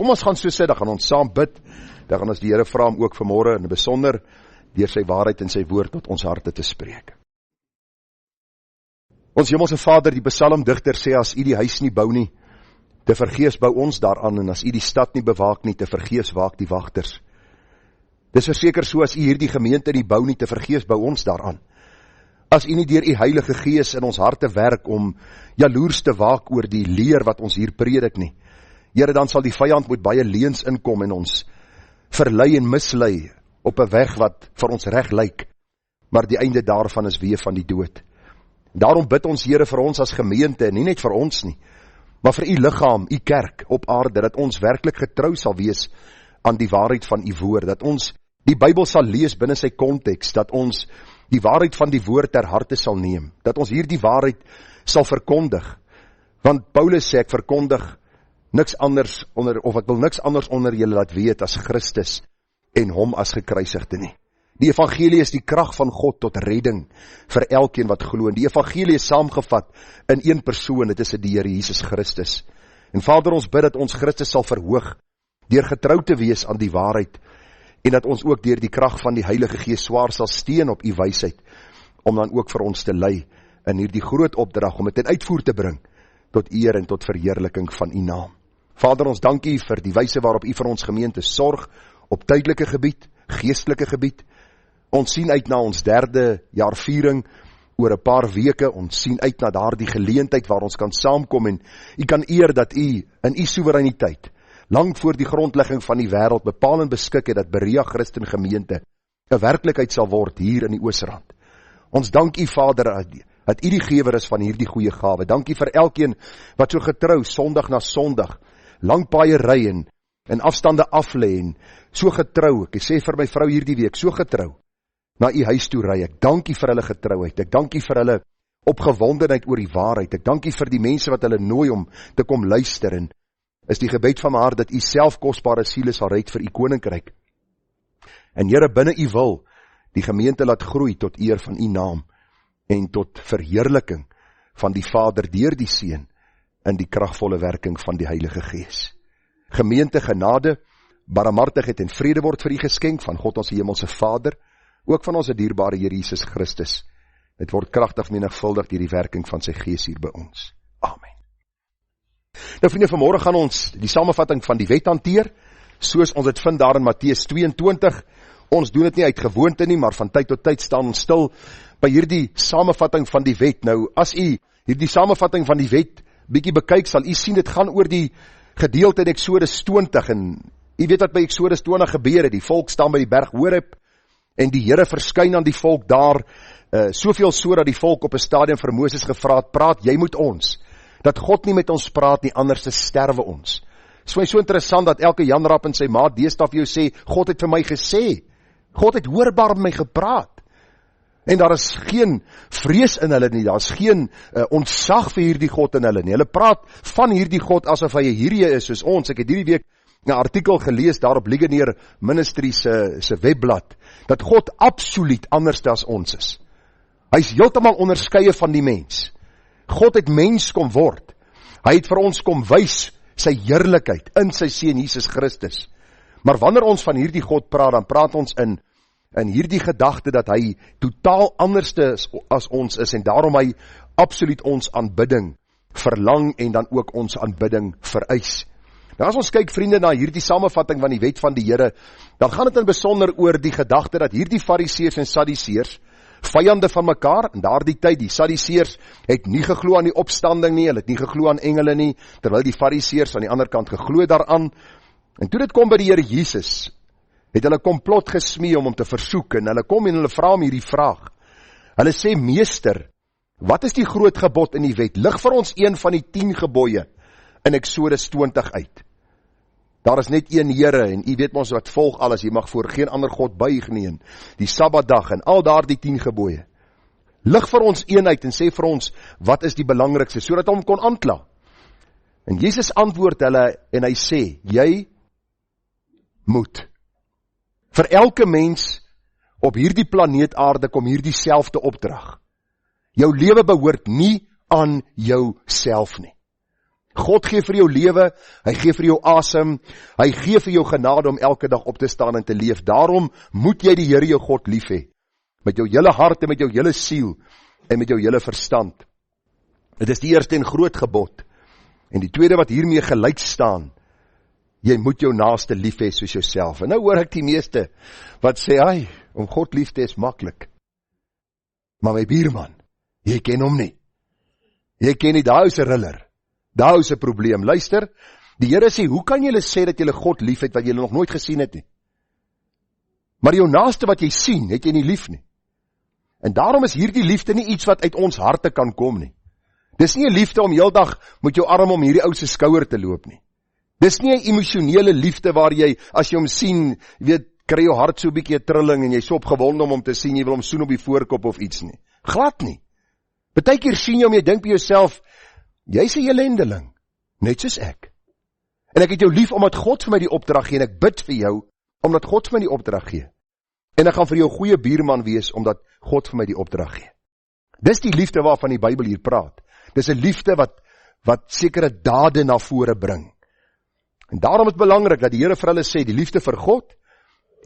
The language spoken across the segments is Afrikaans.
Kom ons gaan so sit, dan gaan ons saam bid, dan gaan ons die Here vra om ook vanmôre in 'n besonder deur sy waarheid en sy woord tot ons harte te spreek. Ons hemelse Vader, die psalmdigter sê, as U die huis nie bou nie, te vergeefs bou ons daaraan, en as U die stad nie bewaak nie, te vergeefs waak die wagters. Dis verseker so, as U hierdie gemeente nie bou nie, te vergeefs bou ons daaraan. As U nie deur U Heilige Gees in ons harte werk om jaloers te waak oor die leer wat ons hier predik nie, Here, dan sal die vyand met baie leuns inkom en ons verlei en mislei op 'n weg wat vir ons reg lyk, maar die einde daarvan is weë van die dood. Daarom bid ons, Here, vir ons as gemeente, en nie net vir ons nie, maar vir U liggaam, U kerk op aarde, dat ons werklik getrou sal wees aan die waarheid van U woord, dat ons die Bybel sal lees binne sy konteks, dat ons die waarheid van die woord ter harte sal neem, dat ons hier die waarheid sal verkondig, want Paulus sê, ek verkondig niks anders onder, of ek wil niks anders onder julle laat weet as Christus en hom as gekruisigde nie. Die evangelie is die krag van God tot redding vir elkeen wat glo. En die evangelie is saamgevat in een persoon, dit is die Here Jesus Christus. En Vader, ons bid dat ons Christus sal verhoog deur getrou te wees aan die waarheid, en dat ons ook deur die krag van die Heilige Gees swaar sal steun op U wysheid, om dan ook vir ons te lei in hierdie groot opdrag, om dit in uitvoer te bring, tot eer en tot verheerliking van U naam. Vader, ons dank U vir die wyse waarop U vir ons gemeente sorg, op tydelike gebied, geestelike gebied. Ons sien uit na ons 3de jaar viering, oor 'n paar weke, ons sien uit na daardie geleentheid waar ons kan saamkom, en U kan eer dat U in U soewereiniteit, lang voor die grondlegging van die wêreld, bepaal en beskik het dat Berea Christen gemeente 'n werklikheid sal word hier in die Oosrand. Ons dank U, Vader, dat U die gewer is van hierdie goeie gawe. Dank U vir elkeen wat so getrou, sondag na sondag, lang paaie ry en afstande aflê, en so getrou, ek sê vir my vrou hierdie week, so getrou, na U huis toe ry. Ek dank U vir hulle getrouheid, ek dank U vir hulle opgewondenheid oor die waarheid, ek dank U vir die mense wat hulle nooi om te kom luister, en is die gebed van my hart dat U self kosbare siele sal red vir U koninkryk. En Here, binne U wil, die gemeente laat groei tot eer van U naam, en tot verheerliking van die Vader deur die Seun, in die kragvolle werking van die Heilige Gees. Gemeente, genade, barmhartigheid en vrede word vir U geskenk van God ons hemelse Vader, ook van ons dierbare Here Jesus Christus. Dit word kragtig menigvuldig deur die werking van sy Gees hier by ons. Amen. Nou vriende, vanmôre gaan ons die samevatting van die wet hanteer, soos ons dit vind daar in Matteus 22. Ons doen dit nie uit gewoonte nie, maar van tyd tot tyd staan ons stil by hierdie samevatting van die wet. Nou, as U hierdie samevatting van die wet bietjie bekyk, sal U sien dit gaan oor die gedeelte in Eksodus 20, en U weet wat by Eksodus 20 gebeur het. Die volk staan by die berg Horeb, en die Here verskyn aan die volk daar, soveel so dat die volk op 'n stadium vir Moses gevra het, praat jy met ons, dat God nie met ons praat nie, anders sterwe ons. So interessant dat elke Jan Rapp en sy maat deesdae vir jou sê, God het vir my gesê, God het hoorbaar met my gepraat, en daar is geen vrees in hulle nie, daar is geen ontzag vir hierdie God in hulle nie. Hulle praat van hierdie God asof hy hierdie is soos ons. Ek het hierdie week 'n artikel gelees daar op Ligonier Ministry se webblad, dat God absoluut anders as ons is. Hy is heeltemal onderskeie van die mens. God het mens kom word. Hy het vir ons kom wys sy heerlikheid in sy Seun Jesus Christus. Maar wanneer ons van hierdie God praat, dan praat ons in hierdie gedagte dat hy totaal anderste as ons is, en daarom hy absoluut ons aanbidding verlang en dan ook ons aanbidding vereis. Nou as ons kyk, vriende, na hierdie samevatting van die wet van die Here, dan gaan dit in besonder oor die gedagte dat hierdie Fariseërs en Sadduseërs vyande van mekaar, in daardie tyd, die Sadduseërs het nie geglo aan die opstanding nie, hulle het nie geglo aan engele nie, terwyl die Fariseërs aan die ander kant geglo daaraan. En toe dit kom by die Here Jesus, het hulle komplot gesmee om hom te versoek, en hulle kom en hulle vra hom hierdie vraag. Hulle sê, Meester, wat is die groot gebod in die wet? Lig vir ons een van die 10 gebooie in Eksodus 20 uit. Daar is net een Here, en U weet mos wat volg alles, jy mag voor geen ander God buig nie, en die Sabbatdag, en al daardie 10 gebooie. Lig vir ons een uit, en sê vir ons, wat is die belangrikste, sodat hom kon aankla. En Jesus antwoord hulle, en hy sê, jy moet. Vir elke mens op hierdie planeet aarde kom hierdie selfde opdrag. Jou lewe behoort nie aan jou self nie. God gee vir jou lewe, hy gee vir jou asem, hy gee vir jou genade om elke dag op te staan en te leef. Daarom moet jy die Here jou God lief hê, met jou hele hart en met jou hele siel en met jou hele verstand. Dit is die eerste en groot gebod. En die tweede wat hiermee gelyk staan, jy moet jou naaste lief hê soos jouself. En nou hoor ek die meeste wat sê, ai, om God lief te hê is maklik. Maar my buurman, jy ken hom nie. Jy ken nie, daar is 'n riller. Daar is 'n probleem. Luister, die Here sê, hoe kan julle sê dat julle God lief het wat julle nog nooit gesien het nie? Maar jou naaste wat jy sien, het jy nie lief nie. En daarom is hierdie liefde nie iets wat uit ons harte kan kom nie. Dis nie 'n liefde om heeldag met jou arm om hierdie ou se skouer te loop nie. Dis nie 'n emosionele liefde waar jy, as jy hom sien, weet, kry jou hart so 'n bietjie 'n trilling en jy is opgewonde om hom te sien, jy wil hom soen op die voorkop of iets nie. Glad nie. Partykeer sien jy hom, jy dink by jouself, jy's 'n ellendeling, net soos ek. En ek het jou lief omdat God vir my die opdrag gee en ek bid vir jou omdat God vir my die opdrag gee. En ek gaan vir jou 'n goeie buurman wees omdat God vir my die opdrag gee. Dis die liefde waarvan die Bybel hier praat. Dis 'n liefde wat sekere dade na vore bring. En daarom is het belangrik dat die Here vir hulle sê, die liefde vir God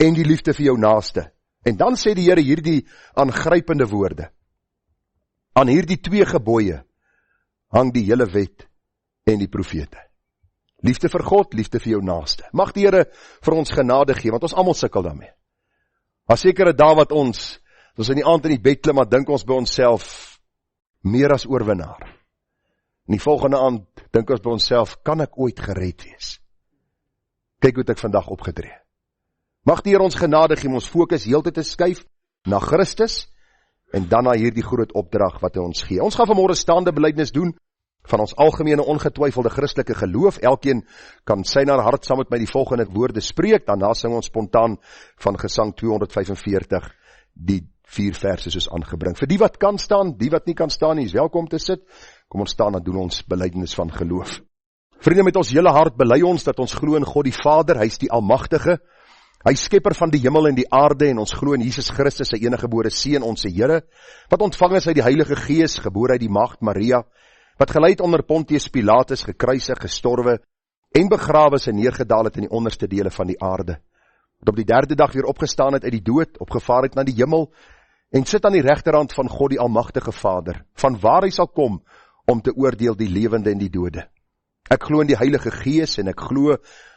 en die liefde vir jou naaste. En dan sê die Here hierdie aangrypende woorde. Aan hierdie 2 gebooie hang die hele wet en die profete. Liefde vir God, liefde vir jou naaste. Mag die Here vir ons genade gee, want ons almal sukkel daarmee. As sekere dae wat ons in die aand in die bed klim, maar dink ons by onsself, meer as oorwinnaar. En die volgende aand dink ons by onsself, kan ek ooit gered wees? Kyk hoe het ek vandag opgetree. Mag die Here ons genade gee om ons fokus heeltyd te skuif na Christus en dan na hierdie groot opdrag wat hy ons gee. Ons gaan vanmôre staande belydenis doen van ons algemene ongetwyfelde Christelike geloof. Elkeen kan sy na hart saam met my die volgende woorde spreek, daarna sing ons spontaan van Gesang 245 die 4 verse soos aangebring. Vir die wat kan staan, die wat nie kan staan nie, is welkom te sit. Kom ons staan en doen ons belydenis van geloof. Vriende, met ons hele hart bely ons dat ons glo in God die Vader, hy is die Almagtige. Hy is skepper van die hemel en die aarde en ons glo in Jesus Christus, sy eniggebore Seun, ons Here, wat ontvang is uit die Heilige Gees, gebore uit die Maagd Maria, wat gelei het onder Pontius Pilatus, gekruisig, gestorwe en begrawe is en neergedaal het in die onderste dele van die aarde. Wat op die 3de dag weer opgestaan het uit die dood, opgevaar het na die hemel en sit aan die regterhand van God die Almagtige Vader, van waar hy sal kom om te oordeel die lewende en die dode. Ek glo in die Heilige Gees en ek glo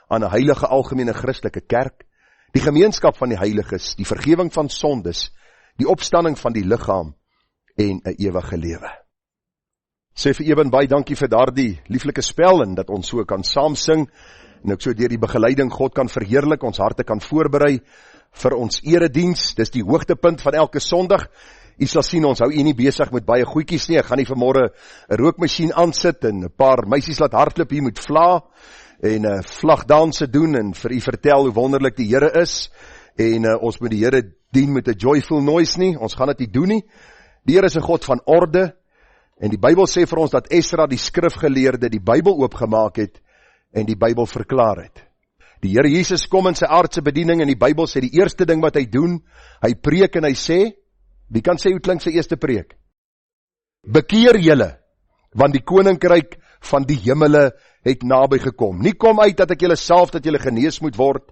aan 'n heilige algemene Christelike kerk, die gemeenskap van die heiliges, die vergifnis van sondes, die opstanding van die liggaam en 'n ewige lewe. Sê vir Eben baie dankie vir daardie lieflike spel en dat ons so kan saam sing en ook so deur die begeleiding God kan verheerlik, ons harte kan voorberei vir ons erediens. Dis die hoogtepunt van elke Sondag. U sal sien, ons hou u nie besig met baie goedjies nie. Ek gaan nie vanmôre 'n rookmasjien aansit en 'n paar meisies laat hardloop hier met vla en 'n vlagdanse doen en vir u vertel hoe wonderlik die Here is. En ons moet die Here dien met 'n joyful noise nie. Ons gaan dit nie doen nie. Die Here is 'n God van orde. En die Bybel sê vir ons dat Esra, die skrifgeleerde, die Bybel oopgemaak het en die Bybel verklaar het. Die Here Jesus kom in sy aardse bediening en die Bybel sê die eerste ding wat hy doen, hy preek en hy sê, wie kan sê hoe klink sy eerste preek? Bekeer julle, want die koninkryk van die hemele het naby gekom. Nie kom uit dat ek julle salf dat julle genees moet word.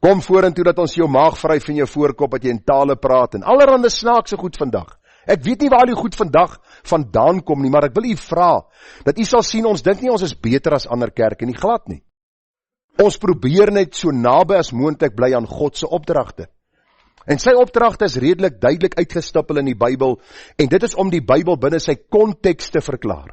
Kom vorentoe dat ons jou maag vryf en jou voorkop dat jy in tale praat en allerhande snaakse goed vandag. Ek weet nie waar die goed vandag vandaan kom nie, maar ek wil u vra, dat u sal sien, ons dink nie ons is beter as ander kerke nie, glad nie. Ons probeer net so naby as moontlik bly aan God se opdragte. En sy opdragte is redelik duidelik uitgestippel in die Bybel, en dit is om die Bybel binne sy konteks te verklaar.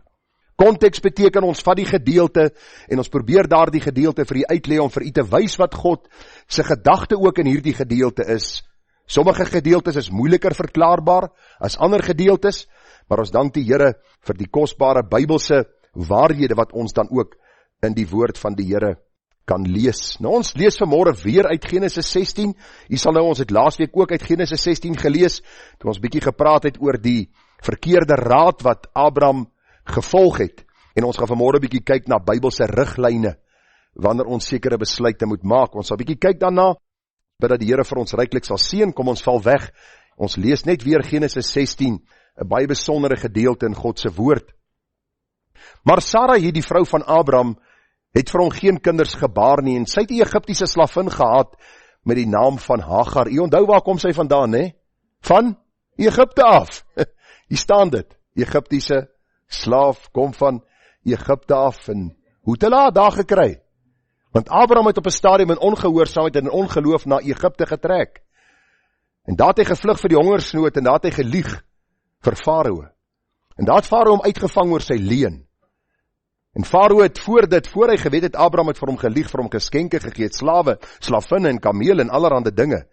Konteks beteken ons vat die gedeelte, en ons probeer daardie gedeelte vir u uitlei om vir u te wys wat God se gedagte ook in hierdie gedeelte is. Sommige gedeeltes is moeiliker verklaarbaar as ander gedeeltes, maar ons dank die Here vir die kosbare Bybelse waarhede wat ons dan ook in die woord van die Here kan lees. Nou ons lees vanmôre weer uit Genesis 16. U sal nou, ons het laasweek ook uit Genesis 16 gelees, toe ons bietjie gepraat het oor die verkeerde raad wat Abraham gevolg het. En ons gaan vanmôre bietjie kyk na Bybelse riglyne wanneer ons sekere besluite moet maak. Ons sal bietjie kyk daarna, dat die Here vir ons ryklik sal seën. Kom ons val weg. Ons lees net weer Genesis 16, 'n baie besondere gedeelte in God se woord. Maar Sarai, die vrou van Abraham, het vir hom geen kinders gebaar nie, en sy het die Egiptiese slavin gehad met die naam van Hagar. Jy onthou waar kom sy vandaan, hè? Van Egipte af. Hier staan dit, Egiptiese slaaf kom van Egipte af, en hoe het hulle haar daar gekry? Want Abraham het op 'n stadium in ongehoorsaamheid en in ongeloof na Egipte getrek. En daar het hy gevlug vir die hongersnood, en daar het hy gelieg vir Farao. En daar het Farao hom uitgevang oor sy leuen. En Farao het voor hy geweet het, Abraham het vir hom gelieg, vir hom geskenke gegee, slawe, slavinne en kamele en allerhande dinge.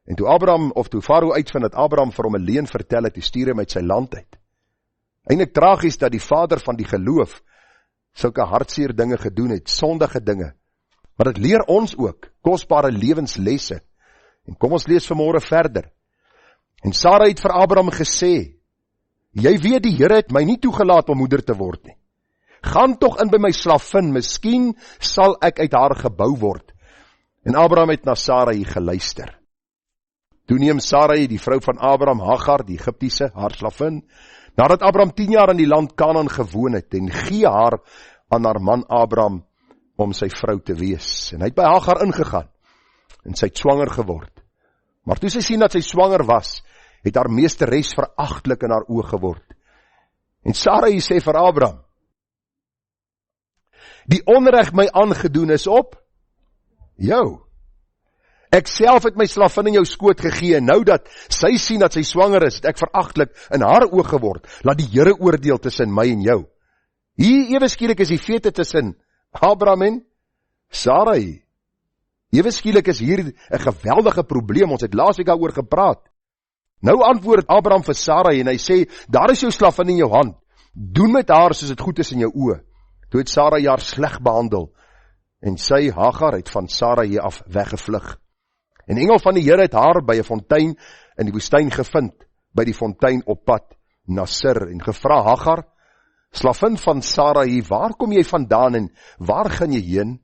En toe Farao uitvind dat Abraham vir hom 'n leuen vertel het, toe stuur hy met sy land uit. Eintlik tragies dat die vader van die geloof sulke hartseer dinge gedoen het, sondige dinge. Maar dit leer ons ook kosbare lewenslesse. En kom ons lees vanmôre verder. En Sarai het vir Abraham gesê, jy weet die Here het my nie toegelaat om moeder te word nie. Gaan tog in by my slavin, miskien sal ek uit haar gebou word. En Abraham het na Sarai geluister. Toe neem Sarai, die vrou van Abraham, Hagar, die Egiptiese, haar slavin, nadat Abraham 10 jaar in die land Kanaan gewoon het, en gee haar aan haar man Abraham om sy vrou te wees. En hy het by Hagar ingegaan, en sy het swanger geword. Maar toe sy sien dat sy swanger was, het haar meesteres veragtelik in haar oë geword. En Sarai sê vir Abraham, die onreg my aangedoen is op jou. Ek self het my slavin in jou skoot gegee, en nou dat sy sien dat sy swanger is, het ek veragtelik in haar oë geword. Laat die Here oordeel tussen my en jou. Hier ewe skielik is die fete tussen Abraham en Sarai. Ewe skielik is hier 'n geweldige probleem, ons het laasweek daaroor gepraat. Nou antwoord Abraham vir Sarai en hy sê, daar is jou slavin in jou hand, doen met haar soos dit goed is in jou oë. Toe het Sarai haar sleg behandel, en sy, Hagar, het van Sarai af weggevlug. En engel van die Here het haar by 'n fontein in die woestyn gevind, by die fontein op pad na Sir, en gevra, Hagar, slavin van Sarai, waar kom jy vandaan en waar gaan jy heen?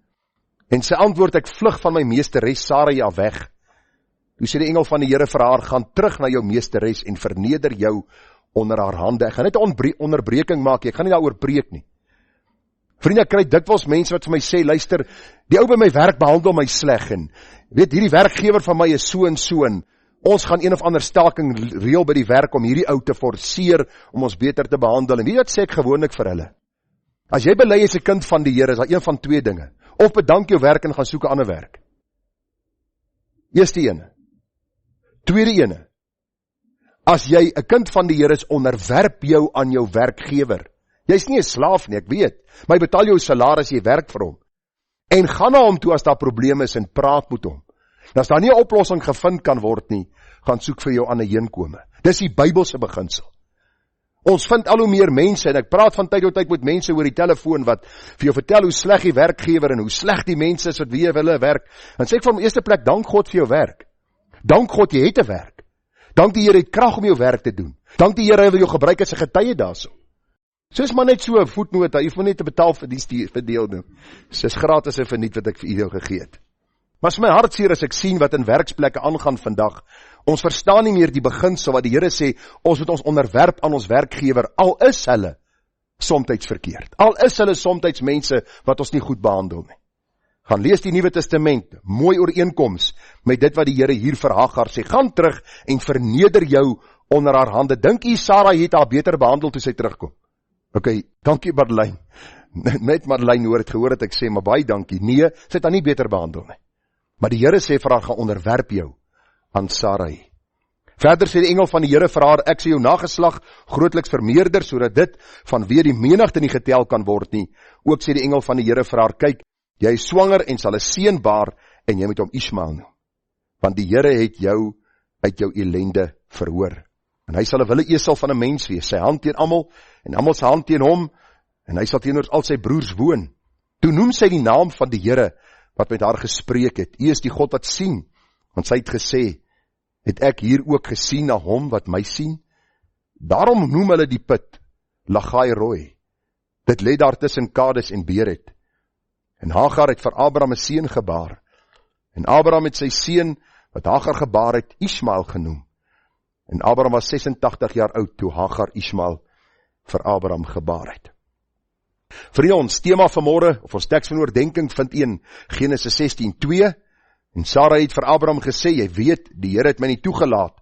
En sy antwoord, ek vlug van my meesteres Sarai af weg. Toe sê die engel van die Here vir haar, gaan terug na jou meesteres en verneder jou onder haar hande. Ek gaan net 'n onderbreking maak, ek gaan nie daaroor preek nie. Vriende, ek kry dikwels mense wat vir my sê, luister, die ou by my werk behandel my sleg, en weet, hierdie werkgewer van my is so en so, en ons gaan een of ander staking reël by die werk om hierdie ou te forceer om ons beter te behandel. En weet wat sê ek gewoonlik vir hulle? As jy bely is 'n kind van die Here, is daar een van twee dinge. Of bedank jou werk en gaan soek 'n ander werk. Eerste ene. Tweede ene. As jy 'n kind van die Here is, onderwerp jou aan jou werkgewer. Jy's nie 'n slaaf nie, ek weet. Maar jy betaal jou salaris, jy werk vir hom. En gaan na hom toe as daar probleme is en praat met hom. En as daar nie 'n oplossing gevind kan word nie, gaan soek vir jou ander heenkome. Dis die Bybelse beginsel. Ons vind al hoe meer mense, en ek praat van tyd tot tyd met mense oor die telefoon, wat vir jou vertel hoe sleg die werkgewer en hoe sleg die mense is wat wie hulle werk. En sê ek van my eerste plek, dank God vir jou werk. Dank God jy het 'n werk. Dank die Here het krag om jou werk te doen. Dank die Here hy wil jou gebruik as 'n getuie daarso. Soos maar net so 'n voetnoot, jy hoef maar net te betaal vir die verdeel nou. Dis gratis en verniet wat ek vir jou gegee het. Maar vir my hartseer as ek sien wat in werksplekke aangaan vandag. Ons verstaan nie meer die beginsel wat die Here sê, ons moet ons onderwerp aan ons werkgewer, al is hulle somtyds verkeerd. Al is hulle somtyds mense wat ons nie goed behandel nie. Gaan lees die Nuwe Testament, mooi ooreenkoms met dit wat die Here hier vir Hagar sê. Gaan terug en verneder jou onder haar hande. Dink jy Sarai het haar beter behandel toe sy terugkom? Ok, dankie Madeleine. Net Madeleine gehoor het ek sê, maar baie dankie. Nee, sy het haar nie beter behandel nie. Maar die Here sê vir haar, gaan onderwerp jou aan Sarai. Verder sê die engel van die Here vir haar, ek sê jou nageslag grootliks vermeerder, sodat dit vanweë die menigte nie getel kan word nie. Ook sê die engel van die Here vir haar, kyk, jy is swanger en sal 'n seun baar, en jy moet hom Ismael noem. Want die Here het jou uit jou ellende verhoor. En hy sal 'n wille esel van 'n mens wees, sy hand teen almal, en almal se hand teen hom, en hy sal teenoor al sy broers woon. Toe noem sy die naam van die Here, wat met haar gespreek het. U is die God wat sien, want sy het gesê, het ek hier ook gesien na hom wat my sien? Daarom noem hulle die put Lagai Roi. Dit lê daar tussen Kades en Bered. En Hagar het vir Abraham 'n seun gebaar. En Abraham het sy seun, wat Hagar gebaar het, Ismael genoem. En Abraham was 86 jaar oud toe Hagar Ismael vir Abraham gebaar het. Vriende, ons tema vanmôre, of ons teks van oordenking vind in Genesis 16:2, en Sarah het vir Abraham gesê, jy weet, die Here het my nie toegelaat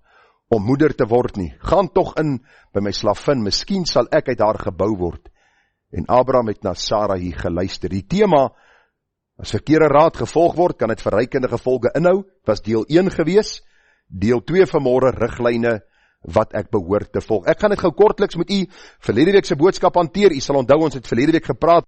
om moeder te word nie. Gaan tog in by my slavin, miskien sal ek uit haar gebou word. En Abraham het na Sarah hier geluister. Die tema, as verkeerde raad gevolg word, kan dit verrykende gevolge inhou. Het was deel 1 gewees. Deel 2 vanmôre, riglyne wat ek behoort te volg. Ek gaan dit gou kortliks met u verlede week se boodskap hanteer. U sal onthou, ons het verlede week gepraat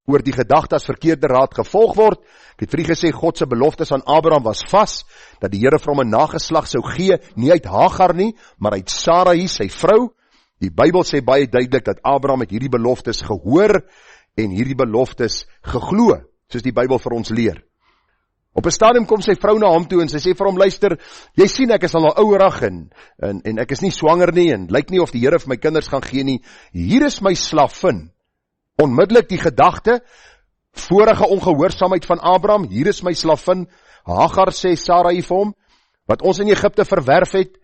oor die gedagte as verkeerde raad gevolg word. Ek het vir u gesê, God se beloftes aan Abraham was vas, dat die Here vir hom 'n nageslag sou gee, nie uit Hagar nie, maar uit Sarai, sy vrou. Die Bybel sê baie duidelik dat Abraham het hierdie beloftes gehoor en hierdie beloftes geglo, soos die Bybel vir ons leer. Op 'n stadium kom sy vrou na hom toe en sy sê vir hom, luister, jy sien ek is al ouerig en ek is nie swanger nie en lyk nie of die Here vir my kinders gaan gee nie. Hier is my slavin. Onmiddellik die gedagte, vorige ongehoorsaamheid van Abraham, hier is my slavin. Hagar sê Sarai vir hom, wat ons in Egipte verwerf het,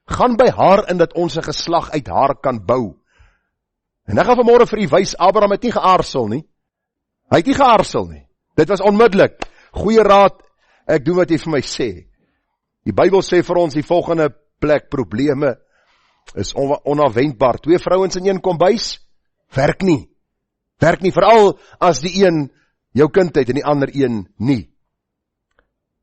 gaan by haar in dat ons 'n geslag uit haar kan bou. En ek gaan vanmôre vir u wys, Abraham het nie geaarsel nie. Hy het nie geaarsel nie. Dit was onmiddellik. Goeie raad, ek doen wat jy vir my sê. Die Bybel sê vir ons die volgende plek, probleme is onafwendbaar. 2 vrouens in een kombuis, werk nie. Werk nie, veral as die een jou kind het en die ander een nie.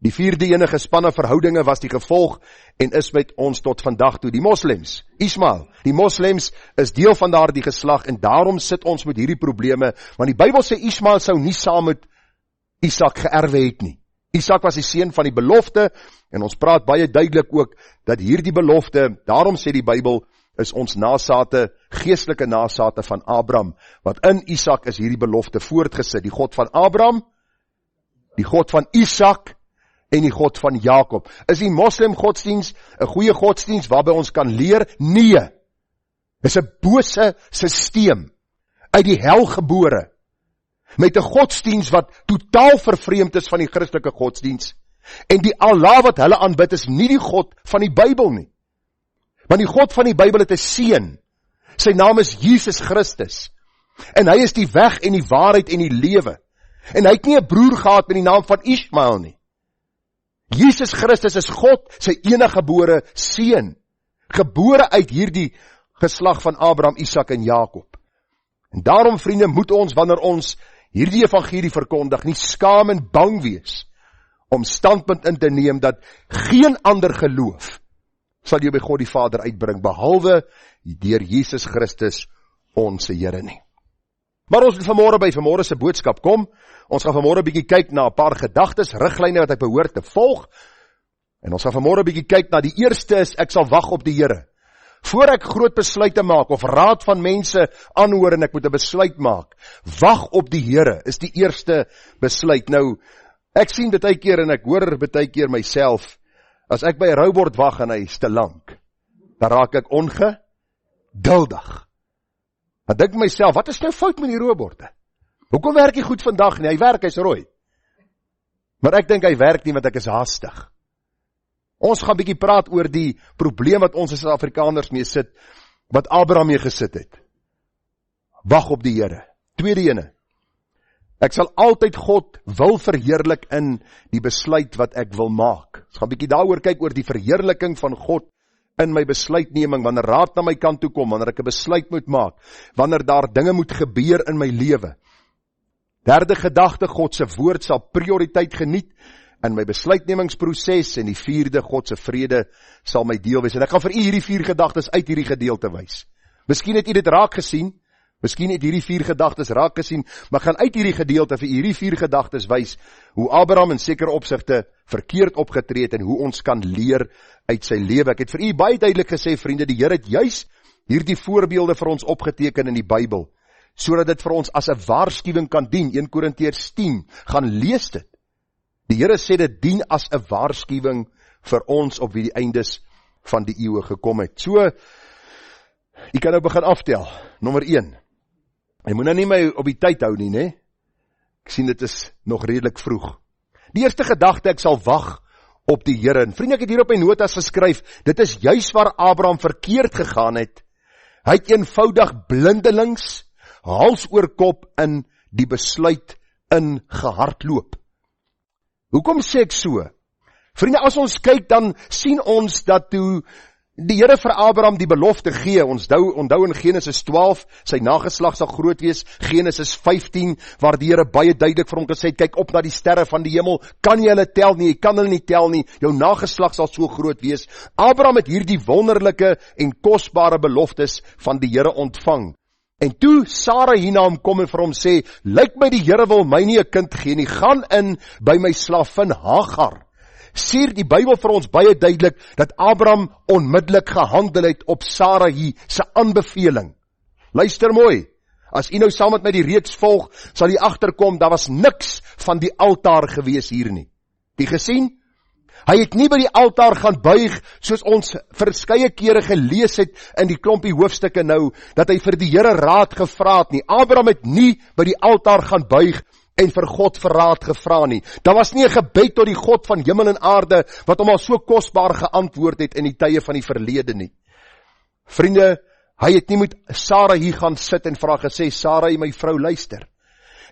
Die 4de ene gespanne verhoudinge was die gevolg en is met ons tot vandag toe. Die moslems, Ismael, die moslems is deel van daardie geslag en daarom sit ons met hierdie probleme, want die Bybel sê Ismael sou nie saam met Isak geërwe het nie. Isak was die seun van die belofte en ons praat baie duidelik ook dat hierdie belofte, daarom sê die Bybel, is ons nasate, geestelike nasate van Abraham, wat in Isak is hierdie belofte voortgesit, die God van Abraham, die God van Isak en die God van Jakob. Is die moslim godsdienst 'n goeie godsdienst waarby ons kan leer? Nee. Is 'n bose sisteem uit die hel gebore, met 'n godsdienst wat totaal vervreemd is van die Christelike godsdienst, en die Allah wat hulle aanbid is nie die God van die Bybel nie. Want die God van die Bybel het 'n seun. Sy naam is Jesus Christus. En hy is die weg en die waarheid en die lewe. En hy het nie 'n broer gehad met die naam van Ismael nie. Jesus Christus is God, sy enige gebore seun. Gebore uit hierdie geslag van Abraham, Isak en Jakob. En daarom, vriende, moet ons, wanneer ons hierdie evangelie verkondig, nie skaam en bang wees om standpunt in te neem dat geen ander geloof sal jy by God die Vader uitbring, behalwe deur Jesus Christus, ons Here nie. Maar ons moet vanmôre by vanmôre se boodskap kom. Ons gaan vanmôre 'n bietjie kyk na 'n paar gedagtes, riglyne wat ek behoort te volg. En ons gaan vanmôre 'n bietjie kyk na die eerste is, ek sal wag op die Here. Voor ek groot besluite maak, of raad van mense aanhoor en ek moet 'n besluit maak, wag op die Here, is die eerste besluit. Nou, ek sien baie keer en ek hoor baie keer myself, as ek by 'n roubord wag en hy is te lank, dan raak ek ongeduldig. Dan dink myself, wat is nou fout met die rouborde? Hoekom werk hy goed vandag nie? Hy werk, hy's rooi. Maar ek dink hy werk nie, want ek is haastig. Ons gaan bietjie praat oor die probleem wat ons as Suid-Afrikaners mee sit, wat Abraham mee gesit het. Wag op die Here. Tweede ene. Ek sal altyd God wil verheerlik in die besluit wat ek wil maak. Ons gaan bietjie daaroor kyk oor die verheerliking van God in my besluitneming, wanneer raad na my kant toe kom, wanneer ek 'n besluit moet maak, wanneer daar dinge moet gebeur in my lewe. Derde gedagte, God se woord sal prioriteit geniet in my besluitnemingsproses, en die vierde, God se vrede sal my deel wees. En ek gaan vir u hierdie 4 gedagtes uit hierdie gedeelte wys. Miskien het u dit raak gesien, miskien het hierdie 4 gedagtes raak gesien, maar gaan uit hierdie gedeelte vir hierdie 4 gedagtes wys, hoe Abraham in sekere opsigte verkeerd opgetree het, en hoe ons kan leer uit sy lewe. Ek het vir u baie duidelik gesê, vriende, die Here het juis hierdie voorbeelde vir ons opgeteken in die Bybel, sodat dit vir ons as 'n waarskuwing kan dien. 1 Korintiërs 10, gaan lees dit. Die Here sê dit dien as 'n waarskuwing vir ons op wie die eindes van die eeue gekom het. So, jy kan nou begin aftel. Nommer 1. Jy moet nou nie my op die tyd hou nie, né? Ek sien dit is nog redelik vroeg. Die eerste gedagte, ek sal wag op die Here. En vriende, ek het hier op my notas geskryf, dit is juis waar Abraham verkeerd gegaan het. Hy het eenvoudig blindelings, hals oor kop in die besluit in gehardloop. Hoekom sê ek so? Vriende, as ons kyk, dan sien ons dat toe die Here vir Abraham die belofte gee, ons onthou in Genesis 12, sy nageslag sal groot wees, Genesis 15, waar die Here baie duidelik vir hom gesê het, kyk op na die sterre van die hemel, kan jy hulle tel nie, jy kan hulle nie tel nie, jou nageslag sal so groot wees. Abraham het hierdie wonderlike en kosbare beloftes van die Here ontvang. En toe Sarah hierna hom kom en vir hom sê, lyk my die Here wil my nie 'n kind gee nie, gaan in by my slavin Hagar. Sê die Bybel vir ons baie duidelik, dat Abraham onmiddellik gehandel het op Sarai se aanbeveling. Luister mooi, as u nou saam met my die reeks volg, sal u agterkom, daar was niks van die altaar gewees hier nie. Die gesien? Hy het nie by die altaar gaan buig, soos ons verskeie kere gelees het in die klompie hoofstukke nou, dat hy vir die Here raad gevra het nie. Abraham het nie by die altaar gaan buig en vir God vir raad gevra nie. Daar was nie 'n gebed tot die God van hemel en aarde, wat hom al so kosbaar geantwoord het in die tye van die verlede nie. Vriende, hy het nie met Sarah hier gaan sit en vra gesê, Sarah, my vrou, luister.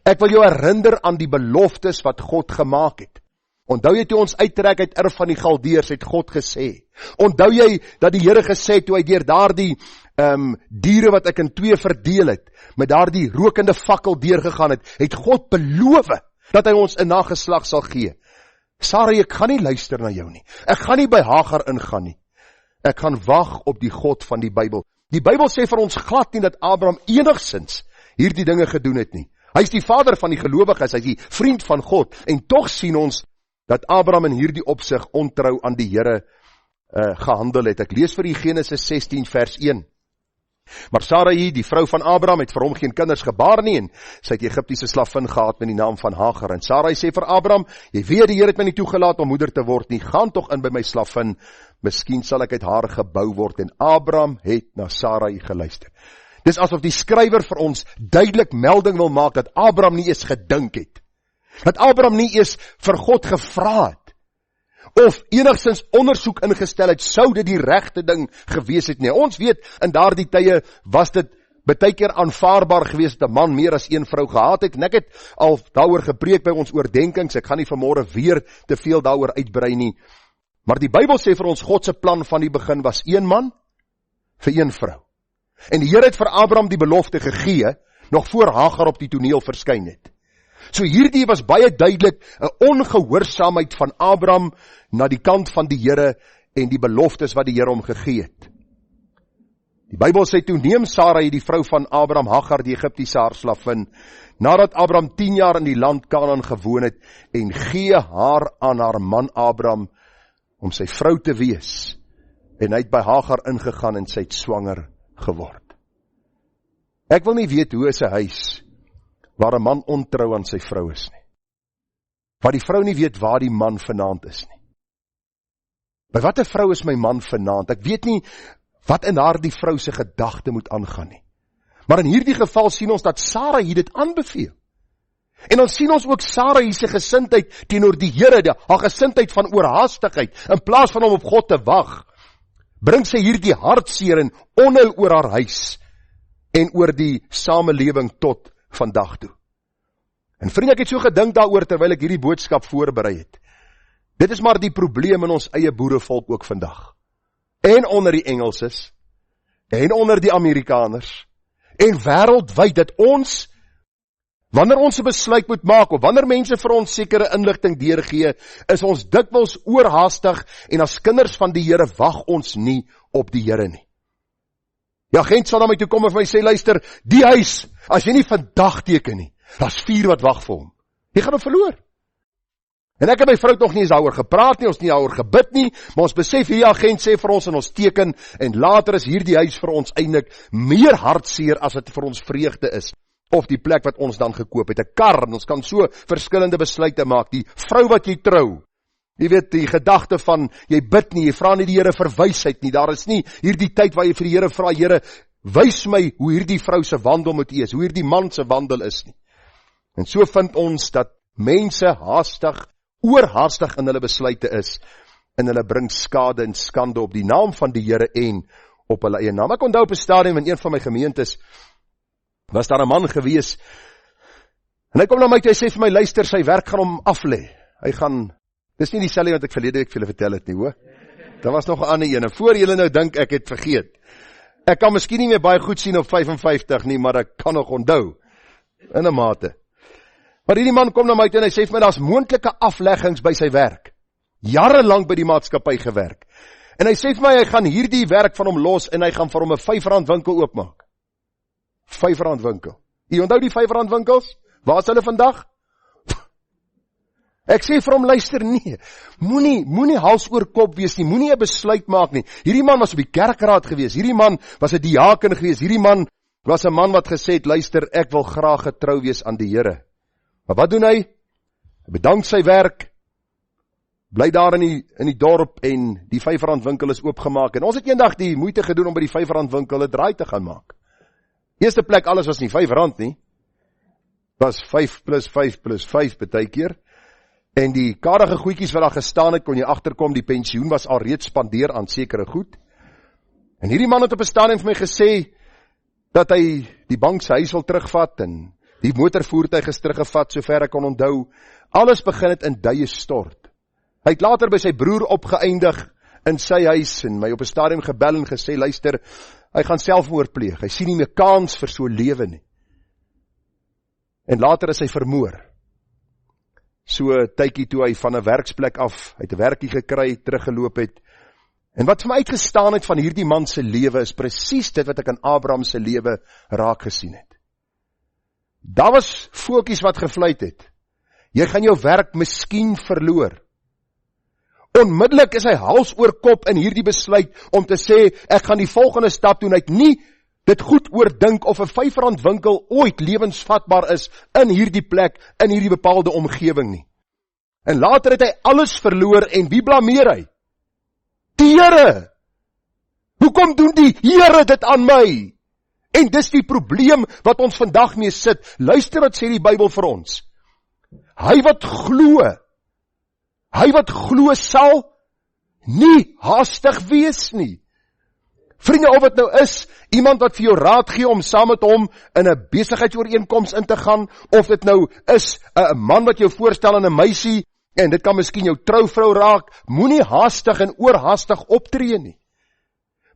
Ek wil jou herinner aan die beloftes wat God gemaak het. Onthou jy toe ons uittrek uit Ur van die Galdeërs, het God gesê. Onthou jy dat die Here gesê het, toe hy deur daardie diere wat ek in 2 verdeel het, met daardie rokende fakkel deurgegaan het, het God beloof dat hy ons 'n nageslag sal gee. Sarah, ek gaan nie luister na jou nie. Ek gaan nie by Hagar ingaan nie. Ek gaan wag op die God van die Bybel. Die Bybel sê vir ons glad nie dat Abraham enigsins hierdie dinge gedoen het nie. Hy is die vader van die gelowiges, hy is die vriend van God, en tog sien ons dat Abraham in hierdie opsig ontrou aan die Here gehandel het. Ek lees vir u Genesis 16 vers 1. Maar Sarai, die vrou van Abraham, het vir hom geen kinders gebaar nie, en sy het Egiptiese slavin gehad met die naam van Hagar. En Sarai sê vir Abraham, jy weet die Here het my nie toegelaat om moeder te word nie, gaan tog in by my slavin, miskien sal ek uit haar gebou word. En Abraham het na Sarai geluister. Dis asof die skrywer vir ons duidelik melding wil maak dat Abraham nie eens gedink het. Dat Abraham nie eens vir God gevra het, of enigstens ondersoek ingestel het, sou dit die regte ding gewees het nie. Ons weet, in daardie tye was dit baie keer aanvaarbaar gewees dat 'n man meer as een vrou gehad het, en ek het al daaroor gepreek by ons oordenkings, ek gaan nie vanmôre weer te veel daaroor uitbrei nie, maar die Bybel sê vir ons, God se plan van die begin was 1 man vir 1 vrou. En die Here het vir Abraham die belofte gegee, nog voor Hagar op die toneel verskyn het. So hierdie was baie duidelik 'n ongehoorsaamheid van Abraham na die kant van die Here en die beloftes wat die Here hom gegee het. Die Bybel sê, toe neem Sarai, die vrou van Abraham, Hagar, die Egiptiese haar slavin, nadat Abraham 10 jaar in die land Kanaan gewoon het, en gee haar aan haar man Abraham om sy vrou te wees. En hy het by Hagar ingegaan en sy het swanger geword. Ek wil nie weet hoe is 'n huis waar 'n man ontrou aan sy vrou is nie. Waar die vrou nie weet waar die man vanaand is nie. By watter vrou is my man vanaand? Ek weet nie wat in haar die vrou se gedagte moet aangaan nie. Maar in hierdie geval sien ons dat Sarah hier dit aanbeveel. En dan sien ons ook Sarah hier se gesindheid teenoor die Here, haar gesindheid van oorhaastigheid, in plaas van om op God te wag, bring sy hierdie hartseer en onheil oor haar huis en oor die samelewing tot vandag toe. En vriende, ek het so gedink daaroor terwyl ek hierdie boodskap voorberei het. Dit is maar die probleem in ons eie boerevolk ook vandag. En onder die Engelses, en onder die Amerikaners, en wêreldwyd, dat ons, wanneer ons 'n besluit moet maak, of wanneer mense vir ons sekere inligting deurgee, is ons dikwels oorhaastig, en as kinders van die Here wag ons nie op die Here nie. Die agent sal na my toe kom en vir my sê, luister, die huis, as jy nie vandag teken nie, daar's 4 wat wag vir hom. Jy gaan hom verloor. En ek en my vrou het nog nie eens daaroor gepraat nie, ons nie daaroor gebid nie, maar ons besef, hierdie agent sê vir ons en ons teken, en later is hierdie huis vir ons eintlik meer hartseer as dit vir ons vreugde is, of die plek wat ons dan gekoop het, 'n kar, en ons kan so verskillende besluite maak, die vrou wat jy trou, jy weet, die gedagte van, jy bid nie, jy vra nie die Here vir wysheid nie, daar is nie hierdie tyd waar jy vir die Here vra, Here, wys my hoe hierdie vrou se wandel moet wees, hoe hierdie man se wandel is nie. En so vind ons dat mense haastig, oorhaastig in hulle besluite is, en hulle bring skade en skande op die naam van die Here en op hulle eie naam. Ek onthou op 'n stadium in een van my gemeentes, was daar 'n man gewees, En hy kom na my toe, hy sê vir my, luister, sy werk gaan hom aflê. Hy gaan, dis nie dieselfde wat ek verlede week vir julle vertel het nie, hoor. Daar was nog 'n ander ene. Voor julle nou dink ek het vergeet. Ek kan miskien nie meer baie goed sien op 55 nie, maar ek kan nog onthou. In 'n mate. Maar hierdie man kom na my toe en hy sê vir my, daar's moontlike afleggings by sy werk. Jarelang by die maatskappy gewerk. En hy sê vir my, hy gaan hierdie werk van hom los en hy gaan vir hom 'n R5 winkel oopmaak. R5 winkel. Jy onthou die R5 winkels? Waar is hulle vandag? Ek sê vir hom, luister, nee, moenie hals oor kop wees nie, moenie 'n besluit maak nie. Hierdie man was op die kerkraad gewees, hierdie man was 'n diaken gewees, hierdie man was 'n man wat gesê het, luister, ek wil graag getrou wees aan die Here. Maar wat doen hy? Hy bedank sy werk, bly daar in die dorp en die R5 winkel is oopgemaak. En ons het eendag die moeite gedoen om by die R5 winkel 'n draai te gaan maak. Eerste plek, alles was nie R5 nie. Was 5 plus 5 plus 5 baie keer. En die karige goedjies wat daar gestaan het, kon jy agterkom, die pensioen was al reeds spandeer aan sekere goed. En hierdie man het op 'n stadium vir my gesê, dat hy die bank sy huis wil terugvat, en die motorvoertuig is teruggevat, sover ek kon onthou. Alles begin het in duie stort. Hy het later by sy broer opgeëindig, in sy huis, en my op 'n stadium gebel en gesê, luister, hy gaan selfmoord pleeg, hy sien nie meer kans vir so lewe nie. En later is hy vermoor. So tydjie toe hy van 'n werksplek af, hy het 'n werkie gekry, teruggeloop het. En wat vir my uitgestaan het van hierdie man se lewe, is presies dit wat ek aan Abraham se lewe raak gesien het. Daar was voeltjies wat gefluit het. Jy gaan jou werk miskien verloor. Onmiddellik is hy hals oor kop in hierdie besluit om te sê, ek gaan die volgende stap doen. Hy het nie dit goed oordink of 'n R5 winkel ooit lewensvatbaar is in hierdie plek, in hierdie bepaalde omgewing nie. En later het hy alles verloor en wie blameer hy? Die Here! Hoekom doen die Here dit aan my? En dis die probleem wat ons vandag mee sit. Luister wat sê die Bybel vir ons. Hy wat glo sal nie haastig wees nie. Vriende, of het nou is, iemand wat vir jou raad gee om saam met hom in 'n besigheidsooreenkoms in te gaan, of dit nou is 'n man wat jou voorstel aan 'n meisie, en dit kan miskien jou trouvrou raak, moenie haastig en oorhaastig optree nie.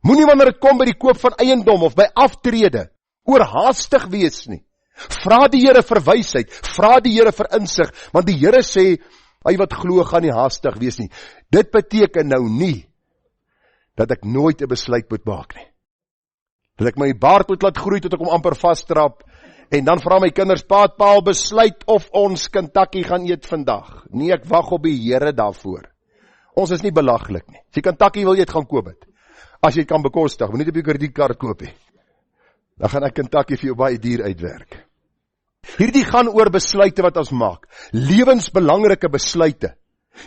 Moenie wanneer dit kom by die koop van eiendom of by aftrede, oorhaastig wees nie. Vra die Here vir wysheid, vra die Here vir insig, want die Here sê, hy wat glo gaan nie haastig wees nie. Dit beteken nou nie, dat ek nooit 'n besluit moet maak nie. Dat ek my baard moet laat groei tot ek hom amper vasstrap, en dan vra my kinders, paal besluit of ons Kentucky gaan eet vandag. Nee, ek wag op die Here daarvoor. Ons is nie belaglik nie. As jy Kentucky wil eet, gaan koop het. As jy kan bekostig, moet nie op jou kredietkaart koop nie. Dan gaan ek Kentucky vir jou baie duur uitwerk. Hierdie gaan oor besluite wat ons maak. Lewensbelangrike besluite.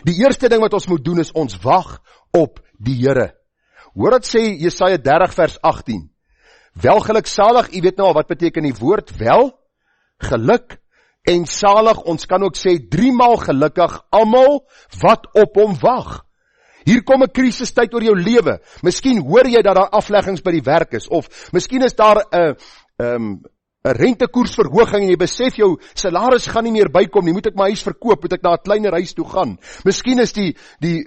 Die eerste ding wat ons moet doen is ons wag op die Here. Hoor wat sê Jesaja 30 vers 18. Welgeluksalig, jy weet nou al wat beteken die woord wel, geluk en salig, ons kan ook sê 3 maal gelukkig, almal wat op hom wag. Hier kom 'n krisistyd oor jou lewe. Miskien hoor jy dat daar afleggings by die werk is, of miskien is daar 'n rentekoersverhoging en jy besef jou salaris gaan nie meer bykom nie, moet ek my huis verkoop, moet ek na 'n kleiner huis toe gaan. Miskien is die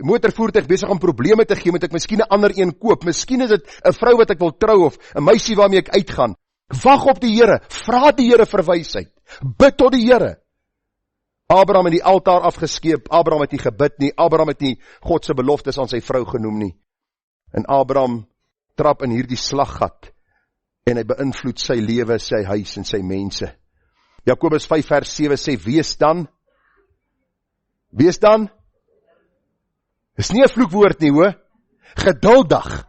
motorvoertuig besig om probleme te gee, moet ek miskien 'n ander een koop. Miskien is dit 'n vrou wat ek wil trou of 'n meisie waarmee ek uitgaan. Wag op die Here, vra die Here vir wysheid. Bid tot die Here. Abraham het die altaar afgeskeep, Abraham het nie gebid nie, Abraham het nie God se beloftes aan sy vrou genoem nie. En Abraham trap in hierdie slaggat en hy beïnvloed sy lewe, sy huis en sy mense. Jakobus 5 vers 7 sê, wees dan, is nie 'n vloekwoord nie hoor, geduldig.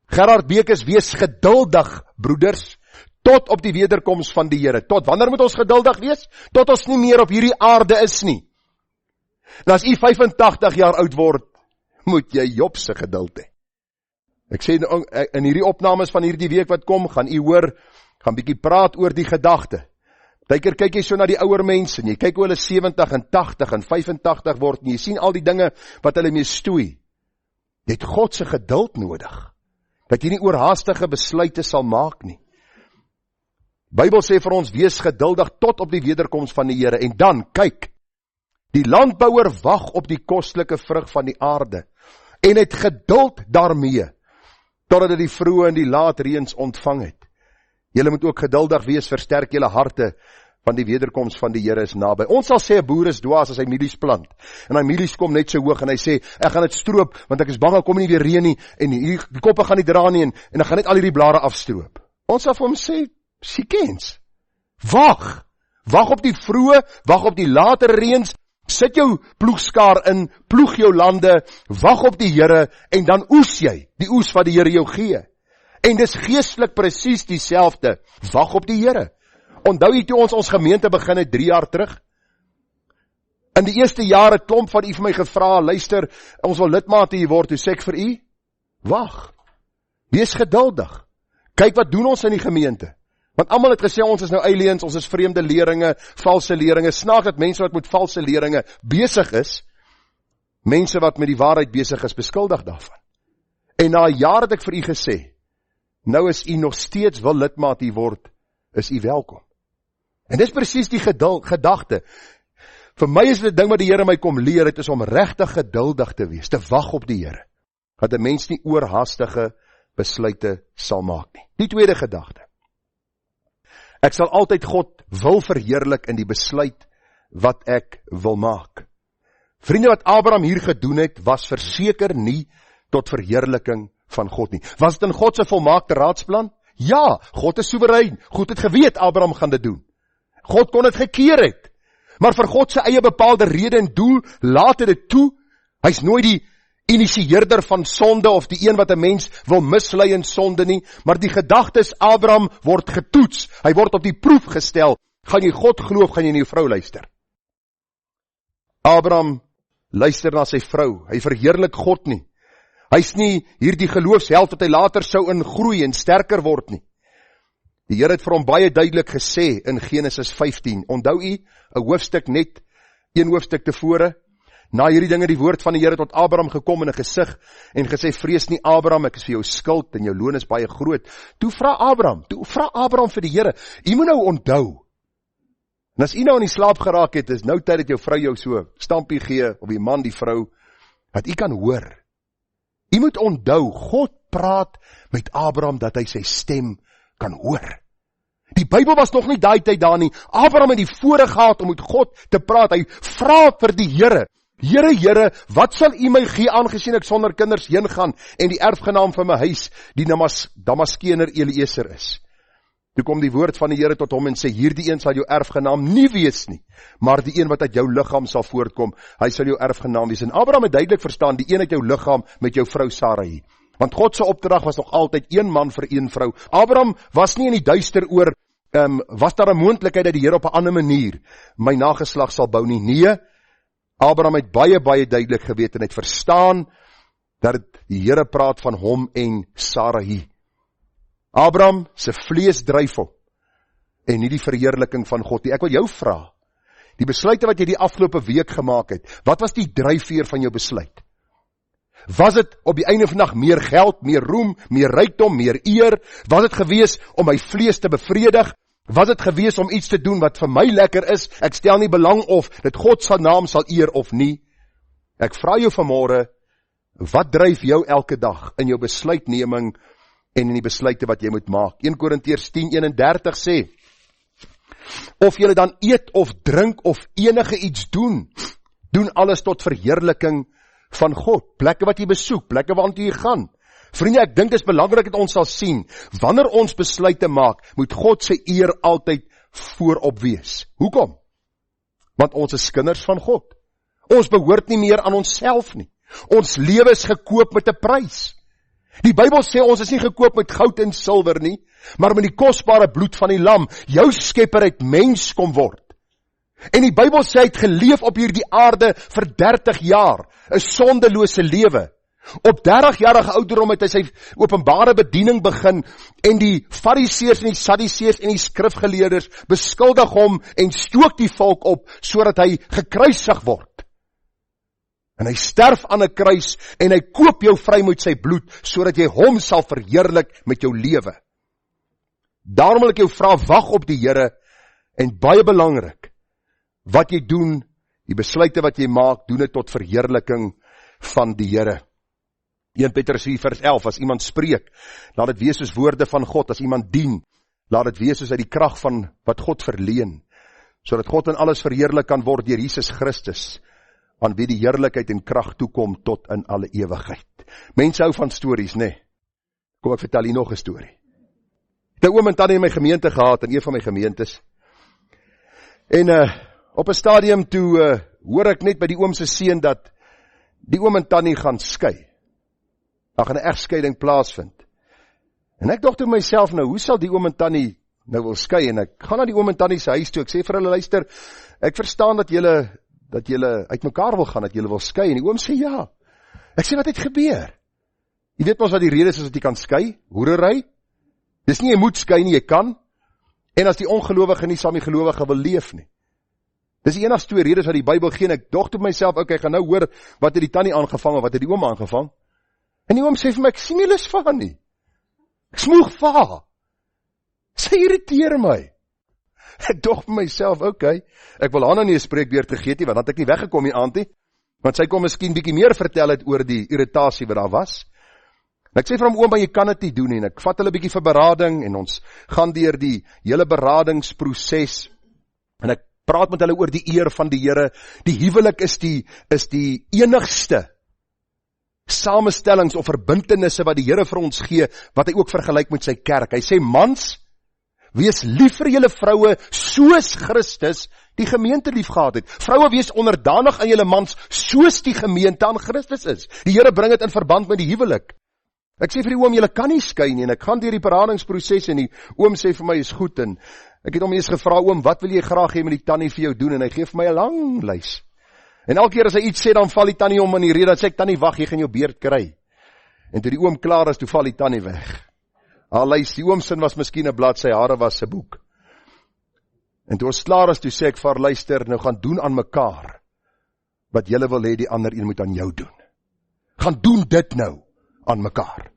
Gerard Bekes, wees geduldig, broeders, tot op die wederkoms van die Here. Tot wanneer moet ons geduldig wees? Tot ons nie meer op hierdie aarde is nie. En as u 85 jaar oud word, moet jy Job se geduld hê. Ek sê in hierdie opnames van hierdie week wat kom, gaan u hoor, gaan bietjie praat oor die gedagte. Partykeer kyk jy so na die ouer mense, en jy kyk hoe hulle 70 en 80 en 85 word, en jy sien al die dinge wat hulle mee stoei. Jy het God se geduld nodig, dat jy nie oorhaastige besluite sal maak nie. Bybel sê vir ons, wees geduldig tot op die wederkoms van die Here. En dan, kyk, die landbouer wag op die kostelike vrug van die aarde, en het geduld daarmee, totdat hy die vroeë en die laat reëns ontvang het. Julle moet ook geduldig wees, versterk julle harte, want die wederkoms van die Here is naby. Ons sal sê, 'n boer is dwaas as hy mielies plant, en hy mielies kom net so hoog, en hy sê, ek gaan dit stroop, want ek is bang, kom nie weer reën nie, en die koppe gaan nie dra nie, en ek gaan net al hierdie blare afstroop. Ons sal vir hom sê, siekens, wag op die vroeë, wag op die later reëns, sit jou ploegskaar in, ploeg jou lande, wag op die Here, en dan oes jy, die oes wat die Here jou gee. En dis geestelik presies dieselfde, wag op die Here. Onthou jy toe ons gemeente begin het 3 jaar terug? In die eerste jaar het klomp van u vir my gevra, luister, ons wil lidmaat hier word, toe sê ek vir u, wag, wees geduldig, kyk wat doen ons in die gemeente. Want almal het gesê, ons is nou aliens, ons is vreemde leringe, valse leringe, snaak dat mense wat met valse leringe besig is, mense wat met die waarheid besig is, beskuldig daarvan. En na 'n jaar het ek vir u gesê, nou is u nog steeds wil lidmaat hier word, is u welkom. En dis presies die gedagte. Vir my is dit 'n ding wat die Here my kom leer, het is om regtig geduldig te wees, te wag op die Here, dat 'n mens nie oorhaastige besluite sal maak nie. Die tweede gedagte. Ek sal altyd God wil verheerlik in die besluit wat ek wil maak. Vriende, wat Abraham hier gedoen het, was verseker nie tot verheerliking van God nie. Was dit in God se volmaakte raadsplan? Ja, God is soewerein. God het geweet Abraham gaan dit doen. God kon dit gekeer het. Maar vir God se eie bepaalde rede en doel, laat dit toe. Hy's nooit die initieerder van sonde of die een wat 'n mens wil mislei in sonde nie, maar die gedagte is Abraham word getoets. Hy word op die proef gestel. Gaan jy God glo of gaan jy na jou vrou luister? Abraham luister na sy vrou. Hy verheerlik God nie. Hy's nie hierdie geloofsheld wat hy later sou ingroei en sterker word nie. Die Here het vir hom baie duidelik gesê in Genesis 15. Onthou u, 'n hoofstuk net, 1 hoofstuk tevore, na hierdie dinge die woord van die Here tot Abraham gekom in 'n gesig en gesê, vrees nie Abraham, ek is vir jou skuld en jou loon is baie groot. Toe vra Abraham vir die Here, u moet nou onthou. En as u nou in die slaap geraak het, is nou tyd dat jou vrou jou so stampie gee, of die man die vrou, dat u kan hoor. U moet onthou, God praat met Abraham dat hy sy stem kan hoor. Die Bybel was nog nie daai tyd daar nie. Abraham het die voorreg gehad om met God te praat. Hy vra vir die Here, Here, wat sal u my gee aangesien ek sonder kinders heen gaan en die erfgenaam van my huis, die Damaskener Eliezer is. Toe kom die woord van die Here tot hom en sê, hierdie een sal jou erfgenaam nie wees nie, maar die een wat uit jou liggaam sal voortkom, hy sal jou erfgenaam wees. En Abraham het duidelik verstaan, die een uit jou liggaam met jou vrou Sarai. Want God se opdrag was nog altyd 1 man vir 1 vrou. Abraham was nie in die duister oor, was daar 'n moontlikheid dat die Here op 'n ander manier my nageslag sal bou nie. Nee, Abraham het baie duidelik geweet en het verstaan dat die Here praat van hom en Sarai. Abraham se vlees dryf hom en nie die verheerliking van God nie. Ek wil jou vra, die besluite wat jy die afgelope week gemaak het, wat was die dryfveer van jou besluit? Was dit op die einde van die dag meer geld, meer roem, meer rykdom, meer eer? Was dit gewees om my vlees te bevredig? Was dit gewees om iets te doen wat vir my lekker is? Ek stel nie belang of dit God se naam sal eer of nie. Ek vra jou vanmôre, wat dryf jou elke dag in jou besluitneming en in die besluite wat jy moet maak? 1 Korintiërs 10:31 sê, of jy dan eet of drink of enige iets doen, doen alles tot verheerliking van God. Plekke wat jy besoek, plekke waartoe jy gaan. Vriende, ek dink dit is belangrik dat ons sal sien, wanneer ons besluite maak, moet God se eer altyd voorop wees. Hoekom? Want ons is kinders van God. Ons behoort nie meer aan onsself nie. Ons lewe is gekoop met 'n prys. Die Bybel sê ons is nie gekoop met goud en silwer nie, maar met die kosbare bloed van die lam. Jou skepper het mens kom word. En die Bybel sê hy het geleef op hierdie aarde vir 30 jaar, 'n sondelose lewe. Op 30-jarige ouderdom het hy sy openbare bediening begin en die Fariseërs en die Sadduseërs en die skrifgeleerders beskuldig hom en stook die volk op sodat hy gekruisig word. En hy sterf aan 'n kruis en hy koop jou vry met sy bloed sodat jy hom sal verheerlik met jou lewe. Daarom wil ek jou vra, wag op die Here, en baie belangrik, wat jy doen, die besluite wat jy maak, doen dit tot verheerliking van die Here. 1 Petrus 4 vers 11, as iemand spreek, laat dit wees soos woorde van God, as iemand dien, laat dit wees soos uit die krag van wat God verleen, sodat God in alles verheerlik kan word deur Jesus Christus, aan wie die heerlikheid en krag toekom tot in alle ewigheid. Mense hou van stories, nee. Kom ek vertel hier nog 'n storie. Ek het 'n oom en tannie in my gemeente gehad, in een van my gemeentes. En op 'n stadium toe hoor ek net by die oom se seun dat die oom en tannie gaan skei. Daar gaan 'n egskeiding plaasvind. En ek dink toe myself, nou, hoe sal die oom en tannie nou wil skei? En ek gaan na die oom en tannie se huis toe, ek sê vir hulle, luister, ek verstaan dat julle uit mekaar wil gaan, dat julle wil skei. En die oom sê ja. Ek sê, wat het gebeur? Jy weet mos wat die rede is dat jy kan skei? Hoerery? Dis nie jy moet skei nie, jy kan. En as die ongelowige nie saam die gelowige wil leef nie. Dis die enigste twee redes wat die Bybel gee. En ek dog toe myself, okay, gaan nou hoor wat het die tannie aangevang of wat het die oom aangevang. En die oom sê vir my, ek sien nie lus van nie. Ek smoeg va. Sy irriteer my. Ek dog vir myself, okay, ek wil haar nou nie 'n spreekbeurt gegee nie, want dan het ek nie weggekom die aand nie, want sy kon miskien bietjie meer vertel het oor die irritasie wat daar was. En ek sê vir hom, oom, maar jy kan dit nie doen nie, en ek vat hulle bietjie vir berading, en ons gaan deur die hele beradingsproses, en ek praat met hulle oor die eer van die Here. Die huwelik is die enigste samestellings of verbintenisse wat die Here vir ons gee, wat hy ook vergelyk met sy kerk. Hy sê, mans, wees lief vir julle vroue, soos Christus die gemeente lief gehad het. Vroue, wees onderdanig aan julle mans, soos die gemeente aan Christus is. Die Here bring dit in verband met die huwelik. Ek sê vir die oom, julle kan nie skei nie, en ek gaan deur die beradingsproses, en die oom sê vir my, is goed, en ek het hom eers gevra, oom, wat wil jy graag hê met die tannie vir jou doen, en hy gee vir my 'n lang lys. En elke keer as hy iets sê, dan val die tannie om in die rede, dan sê ek, tannie, wag, jy gaan jou beerd kry. En toe die oom klaar is, toe val die tannie weg. Lys, die oomsin was miskien 'n blad, sy hare was 'n boek. En toe ons klaar is, toe sê ek vir haar, luister, nou gaan doen aan mekaar, wat julle wil hê die ander een moet aan jou doen. Gaan doen dit nou, aan mekaar.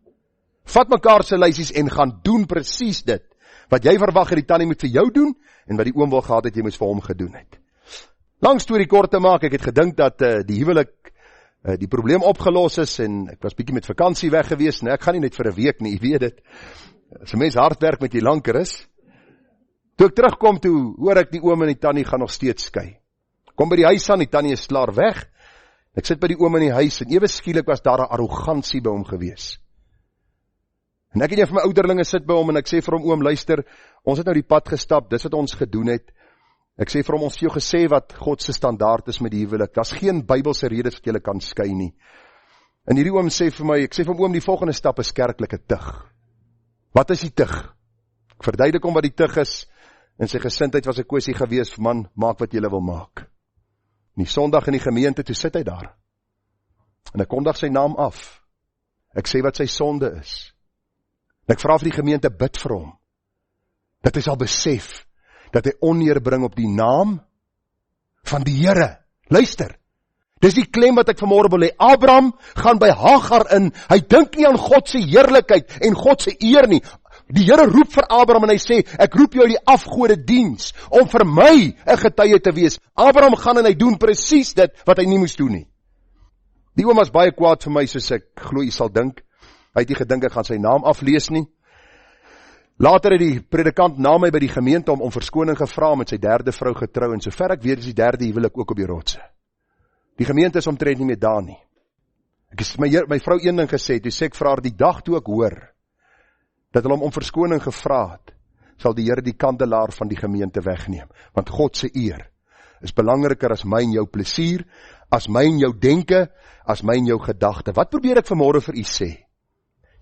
Vat mekaar se lysies en gaan doen presies dit, wat jy verwag het die tannie moet vir jou doen, en wat die oom wil gehad het, jy moes vir hom gedoen het. Lang storie kort te maak, ek het gedink dat die huwelik, die probleem opgelos is, en ek was bietjie met vakansie weg gewees, en ek gaan nie net vir 'n week nie, jy weet dit. As 'n mens hard werk met jy lanker is. Toe ek terugkom, toe hoor ek die oom en die tannie gaan nog steeds skei. Kom by die huis aan, die tannie is klaar weg. Ek sit by die oom in die huis, en ewe skielik was daar 'n arrogansie by hom gewees. En ek en een van my ouderlinge sit by hom, en ek sê vir hom, oom, luister, ons het nou die pad gestap, dis wat ons gedoen het. Ek sê vir hom, ons het jou gesê wat God se standaard is met die huwelik. Daar's geen Bybelse redes wat jy kan skei nie. En hierdie oom sê vir my, ek sê vir hom, oom, die volgende stap is kerklike tug. Wat is die tug? Ek verduidelik hom wat die tug is, en sy gesindheid was 'n kwessie gewees, man, maak wat jy wil maak. En die Sondag in die gemeente, toe sit hy daar. En ek kondig sy naam af. Ek sê wat sy sonde is. En ek vra vir die gemeente, bid vir hom. Dat hy sal besef, dat hy oneer bring op die naam van die Here. Luister, dis die klem wat ek vanmôre wil hê. Abraham gaan by Hagar in, hy dink nie aan God se heerlikheid en God se eer nie. Die Here roep vir Abraham en hy sê, ek roep jou die afgode diens, om vir my 'n getuie te wees. Abraham gaan en hy doen presies dit, wat hy nie moes doen nie. Die oom was baie kwaad vir my, soos ek glo jy sal dink. Hy het nie gedink ek gaan sy naam aflees nie. Later het die predikant na my by die gemeente om verskoning gevra, met sy derde vrou getrou, en sover ek weet is die derde huwelik ook op die rotse. Die gemeente is omtrent nie meer daar nie. Ek het my vrou een ding gesê, toe sê ek vir haar, die dag toe ek hoor, dat hulle om verskoning gevra het, sal die Here die kandelaar van die gemeente wegneem, want God se eer is belangriker as my en jou plesier, as my en jou denke, as my en jou gedagte. Wat probeer ek vanmôre vir u sê?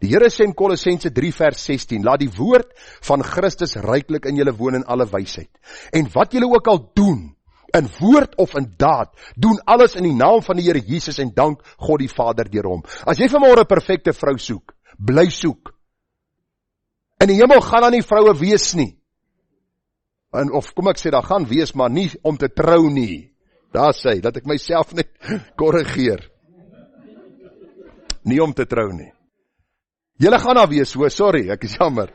Die Here sê in Kolossense 3 vers 16, laat die woord van Christus ryklik in julle woon in alle wysheid. En wat julle ook al doen, in woord of in daad, doen alles in die naam van die Here Jesus en dank God die Vader deur hom. As jy vanmôre 'n perfekte vrou soek, bly soek. In die hemel gaan daar nie vroue wees nie. Of kom ek sê, daar gaan wees, maar nie om te trou nie. Daar sê, dat ek myself net korrigeer. Nie om te trou nie. Julle gaan daar wees, sorry, ek is jammer.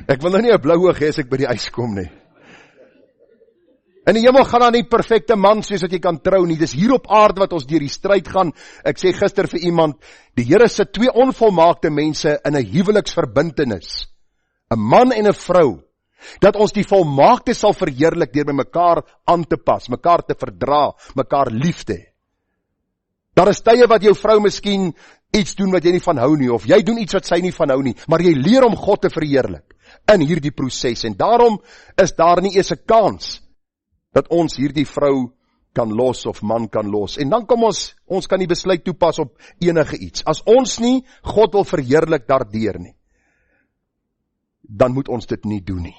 Ek wil nou nie 'n blou oog hê as ek by die huis kom nie. In die hemel gaan daar nie perfekte man soos dat jy kan trou nie. Dis hier op aarde wat ons deur die stryd gaan. Ek sê gister vir iemand, die Here sit twee onvolmaakte mense in 'n huweliksverbintenis. 'n Man en 'n vrou. Dat ons die volmaakte sal verheerlik deur by mekaar aan te pas, mekaar te verdra, mekaar lief te hê. Daar is tye wat jou vrou miskien iets doen wat jy nie van hou nie, of jy doen iets wat sy nie van hou nie, maar jy leer om God te verheerlik in hierdie proses, en daarom is daar nie eens 'n kans dat ons hierdie vrou kan los of man kan los. En dan kom ons kan die besluit toepas op enige iets. As ons nie God wil verheerlik daardeur nie, dan moet ons dit nie doen nie.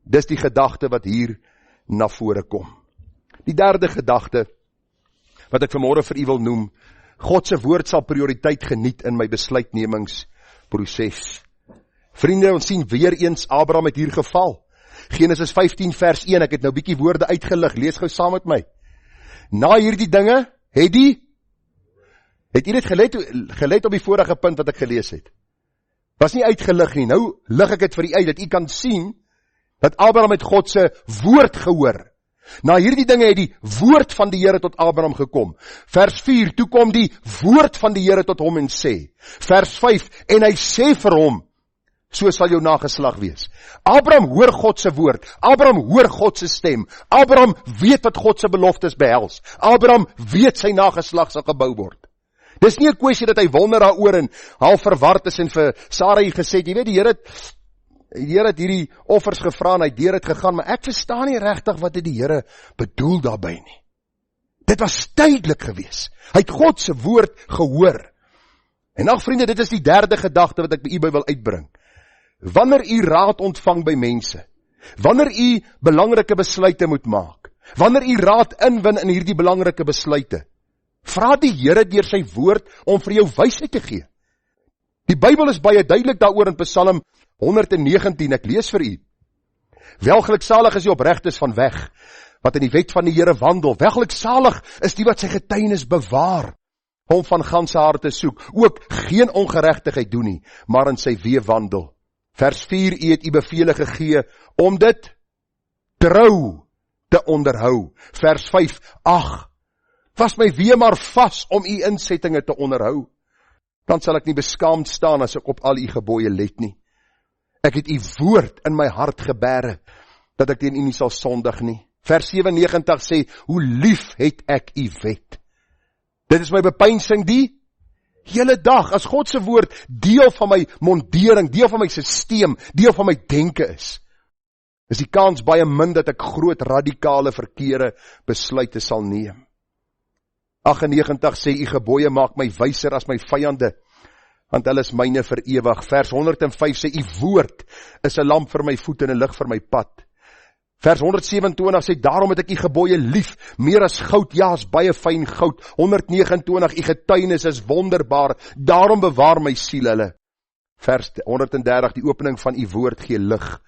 Dis die gedagte wat hier na vore kom. Die derde gedagte, wat ek vanmôre vir u wil noem, God se woord sal prioriteit geniet in my besluitnemingsproses. Vriende, ons sien weer eens Abraham het hier geval. Genesis 15 vers 1, ek het nou bietjie woorde uitgelig, lees gou saam met my. Na hierdie dinge, het jy dit gelet op die vorige punt wat ek gelees het? Was nie uitgelig nie, nou lig ek dit vir u uit, dat u kan sien, dat Abraham het God se woord gehoor. Na hierdie dinge het die woord van die Here tot Abraham gekom. Vers 4, toe kom die woord van die Here tot hom en sê. Vers 5, en hy sê vir hom, so sal jou nageslag wees. Abraham hoor God se woord. Abraham hoor God se stem. Abraham weet wat God se beloftes behels. Abraham weet sy nageslag sal gebou word. Dis nie 'n kwessie dat hy wonder daaroor en half verward is en vir Sarai gesê het, jy weet die Here het hierdie offers gevra en hy deur dit gegaan, maar ek verstaan nie regtig wat het die Here bedoel daarby nie. Dit was tydelik gewees. Hy het God se woord gehoor. En ag vriende, dit is die derde gedagte wat ek by u wil uitbring. Wanneer u raad ontvang by mense, wanneer u belangrike besluite moet maak, wanneer u raad inwin in hierdie belangrike besluite, vra die Here deur sy woord om vir jou wysheid te gee. Die Bybel is baie duidelik daaroor in Psalm 119, ek lees vir u. Welgeluksalig is die opregtes van weg, wat in die wet van die Here wandel. Welgeluksalig is die wat sy getuienis bewaar, hom van ganse harte soek, ook geen ongeregtigheid doen nie, maar in sy weë wandel. Vers 4, u het u bevele gegee om dit trou te onderhou. Vers 5, ag, was my weë maar vas om u insettinge te onderhou. Dan sal ek nie beskaamd staan as ek op al u gebooie let nie. Ek het u woord in my hart gebere, dat ek teen u nie sal sondig nie. Vers 97 sê, hoe lief het ek u wet. Dit is my bepeinsing die hele dag, as God se woord deel van my mondering, deel van my sisteem, deel van my denke is die kans baie min dat ek groot radikale verkeerde besluite sal neem. 98 sê, u gebooie maak my wyser as my vyande, want hulle is myne vir ewig. Vers 105 sê, u woord is 'n lamp vir my voet en 'n lig vir my pad. Vers 127 sê, daarom het ek u gebooie lief, meer as goud, ja, as baie fyn goud. 129, u getuienis is wonderbaar, daarom bewaar my siel hulle. Vers 130, die opening van u woord gee lig,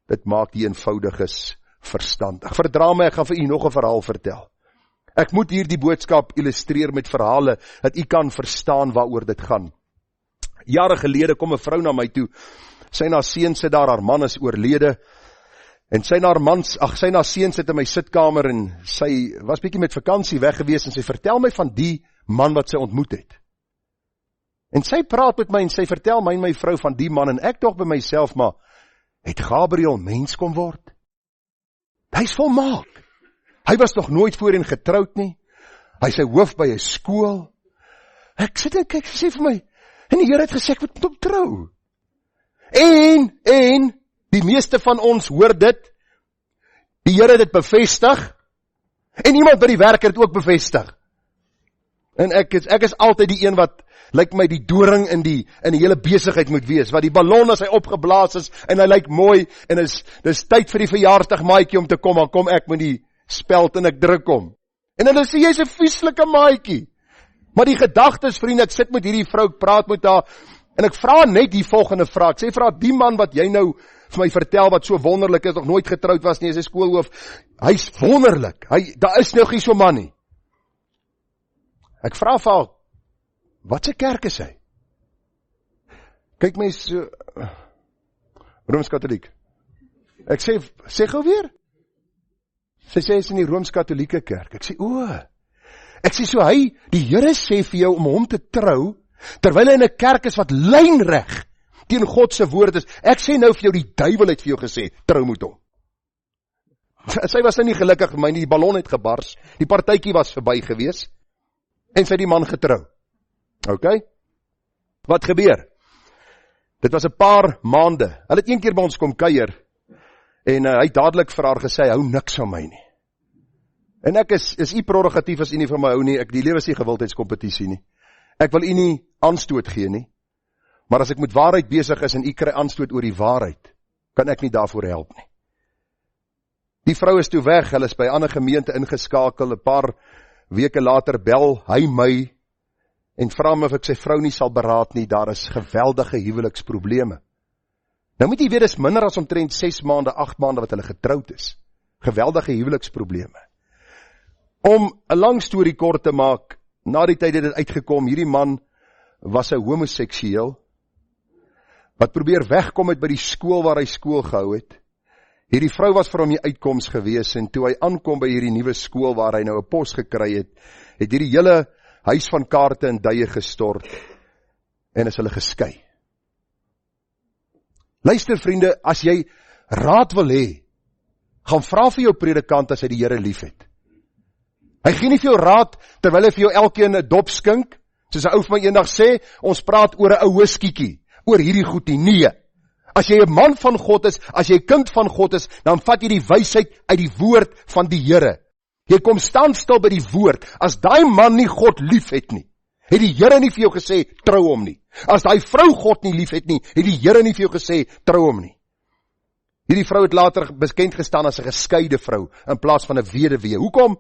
dit maak die eenvoudiges verstandig. Verdra my, ek gaan vir u nog 'n verhaal vertel. Ek moet hier die boodskap illustreer met verhale, dat u kan verstaan waaroor dit gaan. Jare gelede kom 'n vrou na my toe, sy en haar seun sit daar, haar man is oorlede, en sy en haar seun sit in my sitkamer, en sy was bietjie met vakansie weg gewees, en sy vertel my van die man wat sy ontmoet het. En sy praat met my, en sy vertel my en my vrou van die man, en ek dog by myself, maar het Gabriel mens kom word? Hy is volmaak. Hy was nog nooit voorheen getroud nie. Hy is sy hoof by 'n skool. Ek sit en kyk, sê vir my, en die Here het gesê ek moet met hom trou. En die meeste van ons hoor dit, die Here het dit bevestig, en iemand by die werk het dit ook bevestig. En ek is altyd die een wat, lyk my, die doring in die hele besigheid moet wees, wat die ballon as hy opgeblaas is, en hy lyk mooi, en dis tyd vir die verjaarsdag maatjie om te kom, dan kom ek met die speld en ek druk hom. En hulle sê, jy's 'n vieslike maatjie. Maar die gedagtes, vriende, ek sit met hierdie vrou, ek praat met haar, en ek vra net die volgende vraag. Ek sê vir haar, die man wat jy nou vir my vertel, wat so wonderlik is, nog nooit getroud was nie, is 'n skoolhoof, hy's wonderlik, daar is nog nie so man nie. Ek vra vir haar, wat se kerk is hy? Kyk my so, Rooms-Katholiek. Ek sê gou weer. Sy sê is in die Rooms-Katholieke kerk. Ek sê, Ek sê so die Here sê vir jou om hom te trou, terwyl hy in 'n kerk is wat lynreg teen God se woord is. Ek sê nou vir jou, die duiwel het vir jou gesê, trou met hom. Sy was nou nie gelukkig vir my nie, die ballon het gebars, die partytjie was verby gewees, en sy het die man getrou. Ok? Wat gebeur? Dit was 'n paar maande, hulle het een keer by ons kom kuier, en hy het dadelik vir haar gesê, hou niks van my nie. En ek is u prerogatief as u nie van my hou nie, die lewe is nie gewildheidskompetisie nie. Ek wil u nie aanstoot gee nie, maar as ek met waarheid besig is en u kry aanstoot oor die waarheid, kan ek nie daarvoor help nie. Die vrou is toe weg, hulle is by 'n ander gemeente ingeskakel, 'n paar weke later bel hy my, en vra my of ek sy vrou nie sal beraad nie, daar is geweldige huweliksprobleme. Nou moet jy weet, dis minder as omtrent 6 maande, 8 maande wat hulle getroud is. Geweldige huweliksprobleme. Om 'n lang storie kort te maak, na die tyd het dit uitgekom, hierdie man was 'n homoseksueel, wat probeer wegkom het by die skool waar hy skool gehou het. Hierdie vrou was vir hom die uitkoms gewees, en toe hy aankom by hierdie nuwe skool waar hy nou 'n pos gekry het, het hierdie hele huis van kaarte en duie gestort, en is hulle geskei. Luister vriende, as jy raad wil hê, gaan vra vir jou predikant as hy die Here lief het. Hy gee nie vir jou raad, terwyl hy vir jou elkeen 'n dop skink, soos 'n ou vir my eendag sê, ons praat oor 'n ou whiskiekie, oor hierdie goed nie. Nee, as jy 'n man van God is, as jy 'n kind van God is, dan vat jy die wysheid uit die woord van die Here. Jy kom staan stil by die woord. As daai man nie God lief het nie, het die Here nie vir jou gesê, trou hom nie. As daai vrou God nie lief het nie, het die Here nie vir jou gesê, trou hom nie. Hierdie vrou het later bekend gestaan as 'n geskeide vrou, in plaas van 'n weduwee. Hoekom?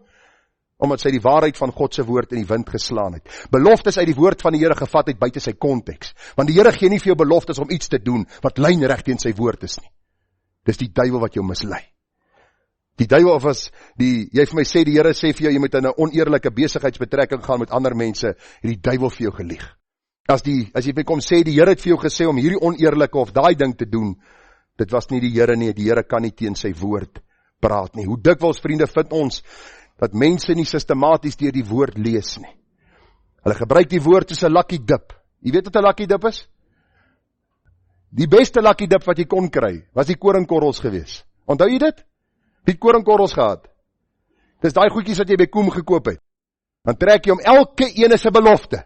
Omdat sy die waarheid van God se woord in die wind geslaan het. Beloftes uit die woord van die Here gevat het buite sy konteks. Want die Here gee nie vir jou beloftes om iets te doen wat lynreg teen sy woord is nie. Dis die duiwel wat jou mislei. Die duiwel, of as jy vir my sê, die Here sê vir jou, jy moet in 'n oneerlike besigheidsbetrekking gaan met ander mense, het die duiwel vir jou gelieg. As jy vir kom sê, die Here het vir jou gesê om hierdie oneerlike of daai ding te doen, dit was nie die Here nie, die Here kan nie teen sy woord praat nie. Hoe dikwels, vriende, vind ons dat mense nie systematies deur die woord lees nie. Hulle gebruik die woord soos 'n lucky dip. Jy weet wat 'n lucky dip is? Die beste lucky dip wat jy kon kry, was die koringkorrels gewees. Onthou jy dit? Wie het koringkorrels gehad? Dis daai goedjies wat jy by Koem gekoop het. Dan trek jy om, elke een is 'n belofte.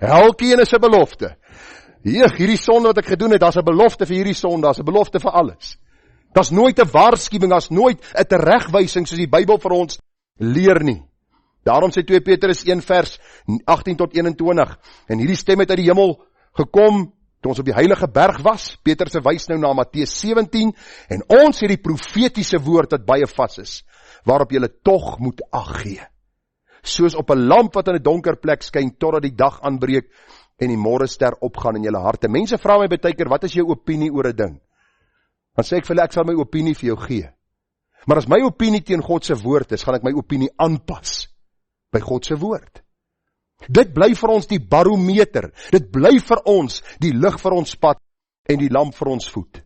Elke een is 'n belofte. Hierdie sonde wat ek gedoen het, daar's 'n belofte vir hierdie sonde, daar's 'n belofte vir alles. Daar's nooit 'n waarskuwing, daar's nooit 'n teregwysing soos die Bybel vir ons leer nie. Daarom sê 2 Petrus 1 vers 18 tot 21, en hierdie stem het uit die hemel gekom, toe ons op die heilige berg was. Petrus wys nou na Matteus 17, en ons het die profetiese woord wat baie vas is, waarop julle tog moet ag gee. Soos op 'n lamp wat in 'n donker plek skyn, totdat die dag aanbreek, en die môrester opgaan in julle harte. Mense vra my baie keer, wat is jou opinie oor 'n ding? Dan sê ek vir hulle, ek sal my opinie vir jou gee. Maar as my opinie teen God se woord is, gaan ek my opinie aanpas by God se woord. Dit bly vir ons die barometer. Dit bly vir ons die lig vir ons pad en die lamp vir ons voet.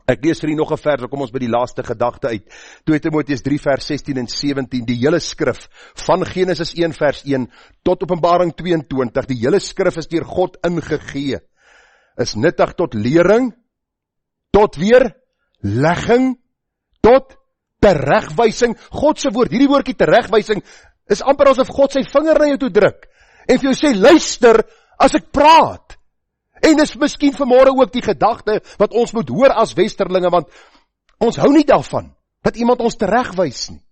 Ek lees vir u nog 'n vers, dan kom ons by die laaste gedagte uit. 2 Timoteus 3 vers 16 en 17, die hele skrif, van Genesis 1 vers 1 tot Openbaring 22, die hele skrif is deur God ingegee, is nuttig tot lering, tot weerlegging, tot teregwysing. God se woord, hierdie woordjie teregwysing, is amper asof God sy vinger na jou toe druk, en vir jou sê, luister, as ek praat. En dis miskien vanmôre ook die gedagte wat ons moet hoor as westerlinge, want ons hou nie daarvan, dat iemand ons teregwys nie.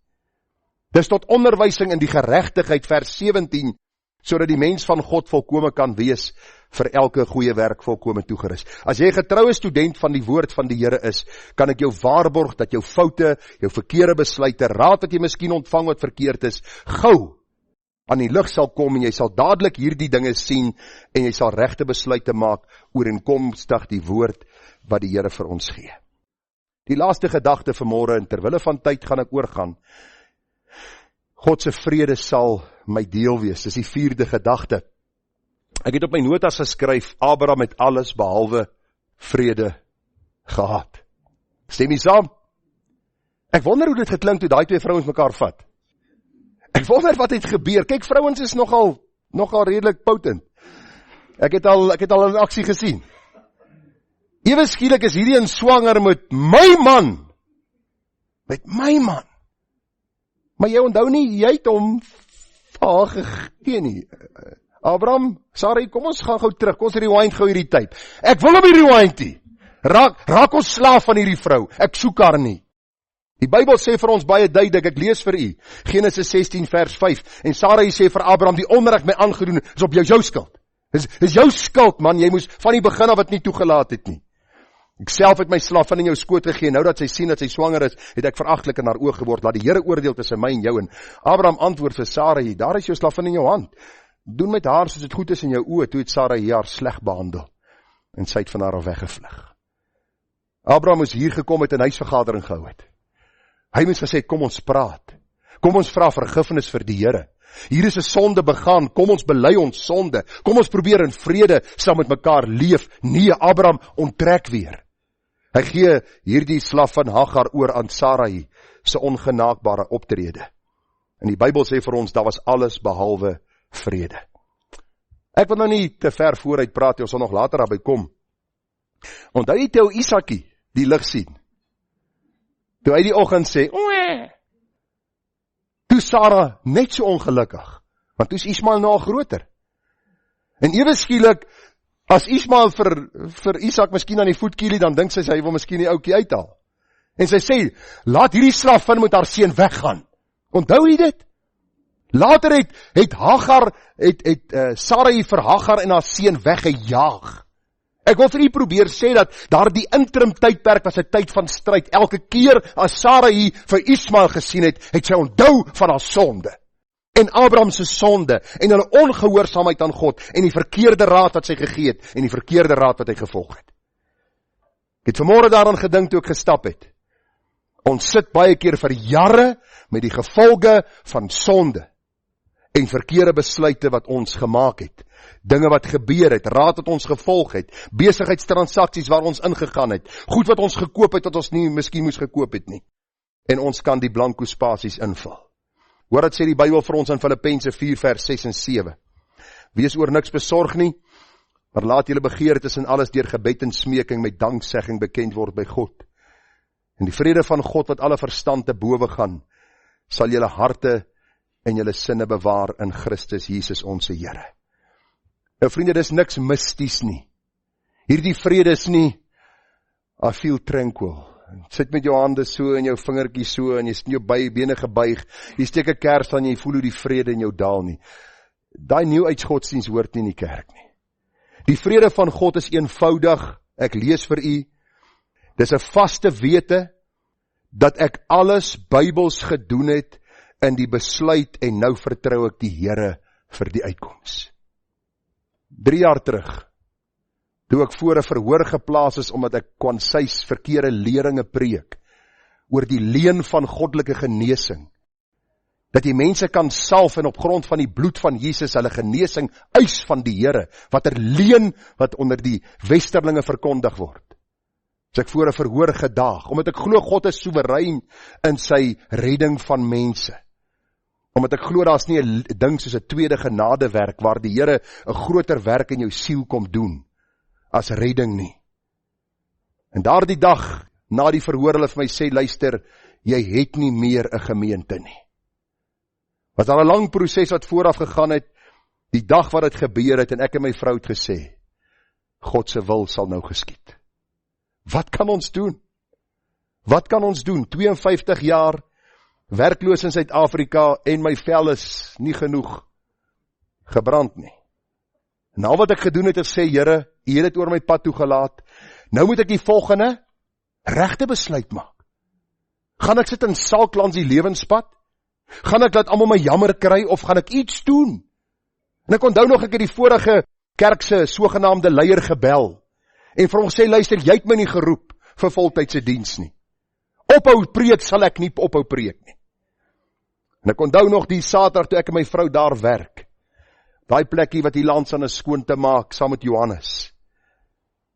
Dis tot onderwysing in die geregtigheid, vers 17, sodat die mens van God volkome kan wees, vir elke goeie werk volkome toegerus. As jy 'n getroue student van die woord van die Here is, kan ek jou waarborg dat jou foute, jou verkeerde besluite, raad wat jy miskien ontvang wat verkeerd is, gou aan die lig sal kom, en jy sal dadelik hierdie dinge sien, en jy sal regte besluite maak, ooreenkomstig die woord wat die Here vir ons gee. Die laaste gedagte vanmôre, en terwille van tyd gaan ek oorgaan, God se vrede sal my deel wees. Dis die 4de gedagte. Ek het op my notas geskryf, Abraham het alles behalwe vrede gehad. Stem jy saam? Ek wonder hoe dit geklink toe daai twee vrouens mekaar vat. Ek wonder wat het gebeur. Kyk, vrouens is nogal redelik potent. Ek het al in aksie gesien. Ewe skielik is hierdie een swanger met my man. Met my man. Maar jy onthou nie, jy het hom vir haar gegee nie. Abraham, Sarai, kom ons gaan gou terug, kom ons rewind gou hierdie tyd. Ek wil hom nie rewind nie. Raak ons slaaf van hierdie vrou, ek soek haar nie. Die Bybel sê vir ons baie duidelik, ek lees vir u, Genesis 16 vers 5, en Sarai sê vir Abraham, die onreg my aangedoen is op jou skuld. Is jou skuld, man, jy moes van die begin af wat nie toegelaat het nie. Ek self het my slaafin in jou skoot gegee, nou dat sy sien dat sy swanger is, het ek veragtelik in haar oog geword, laat die Here oordeel tussen my en jou. En Abraham antwoord vir Sarai, daar is jou slaafin in jou hand, doen met haar soos dit goed is in jou oë. Toe het Sarai haar sleg behandel, en sy het van haar af weggevlug. Abraham moes hier gekom het en huisvergadering gehou het. Hy moes gesê, kom ons praat, kom ons vra vergifnis vir die Here. Hier is 'n sonde begaan, kom ons bely ons sonde, kom ons probeer in vrede saam met mekaar leef. Nee, Abraham onttrek weer. Hy gee hierdie slaaf van Hagar oor aan Sarai se ongenaakbare optrede. En die Bybel sê vir ons, daar was alles behalwe vrede. Ek wil nou nie te ver vooruit praat, ons sal nog later daarby kom. Onthou jy toe Isakie die lig sien? Toe hy die oggend sê, oe, toe Sarah net so ongelukkig, want toe is Ismael nou al groter. En ewe skielik, as Ismael vir Isak miskien aan die voet kielie, dan dink sy wil miskien die oukie uithaal. En sy sê, laat hierdie slaafin met haar seun weggaan. Onthou jy dit? Later het Sarai vir Hagar en haar seun weggejaag. Ek wil vir u probeer sê dat daar die interim tydperk was 'n tyd van stryd. Elke keer as Sarai vir Ismael gesien het, het sy onthou van haar sonde. En Abraham se sonde, en hulle ongehoorsaamheid aan God, en die verkeerde raad wat sy gegee het, en die verkeerde raad wat hy gevolg het. Ek het vanmôre daaraan gedink toe ek gestap het. Ons sit baie keer vir jare met die gevolge van sonde, en verkeerde besluite wat ons gemaak het. Dinge wat gebeur het, raad wat ons gevolg het, besigheidstransaksies waar ons ingegaan het, goed wat ons gekoop het, wat ons nie miskien moes gekoop het nie. En ons kan die blanko spasies invul. Hoor wat sê die Bybel vir ons in Filippense 4 vers 6 en 7. Wees oor niks besorg nie, maar laat julle begeertes in alles deur gebed en smeking met danksegging bekend word by God. En die vrede van God wat alle verstand te bowe gaan, sal julle harte en julle sinne bewaar in Christus Jesus ons Here. Nou vriende, dis niks misties nie. Hierdie vrede is nie, I feel tranquil. Sit met jou hande so en jou vingertjies so en jy is in jou bene gebuig, jy steek 'n kers aan, jy voel hoe die vrede in jou daal nie. Daai nuutheidsgodsdienst hoort nie in die kerk nie. Die vrede van God is eenvoudig, ek lees vir u, dis 'n vaste wete, dat ek alles Bybels gedoen het in die besluit en nou vertrou ek die Here vir die uitkoms. 3 jaar terug, toe ek voor 'n verhoor geplaas is omdat ek kwansys verkeerde leringe preek oor die leen van goddelike genesing, dat die mense kan salf en op grond van die bloed van Jesus hulle genesing eis van die Here, wat leen wat onder die westerlinge verkondig word. So ek voor 'n verhoor gedaag, omdat ek glo God is soewerein in sy redding van mense. Omdat ek glo daar's nie 'n ding soos 'n tweede genadewerk waar die Here 'n groter werk in jou siel kom doen as redding nie. En daardie dag, na die verhoor, hulle vir my sê, luister, jy het nie meer 'n gemeente nie. Was daar 'n lang proses wat vooraf gegaan het, die dag wat dit gebeur het, en ek en my vrou het gesê, God se wil sal nou geskied. Wat kan ons doen? Wat kan ons doen? 52 jaar, werkloos in Suid-Afrika, en my vel is nie genoeg gebrand nie. En al wat ek gedoen het, is sê, Here, U het dit oor my pad toegelaat, nou moet ek die volgende regte besluit maak. Gaan ek sit in salk langs die lewenspad? Gaan ek laat almal my jammer kry, of gaan ek iets doen? En ek onthou nog, ek het die vorige kerkse sogenaamde leier gebel, en vir hom sê, luister, jy het my nie geroep vir voltydse diens nie. Ophou preek sal ek nie ophou preek nie. En ek onthou nog die Saterdag toe ek en my vrou daar werk. Daai plekkie wat die lands aan is skoon te maak, saam met Johannes.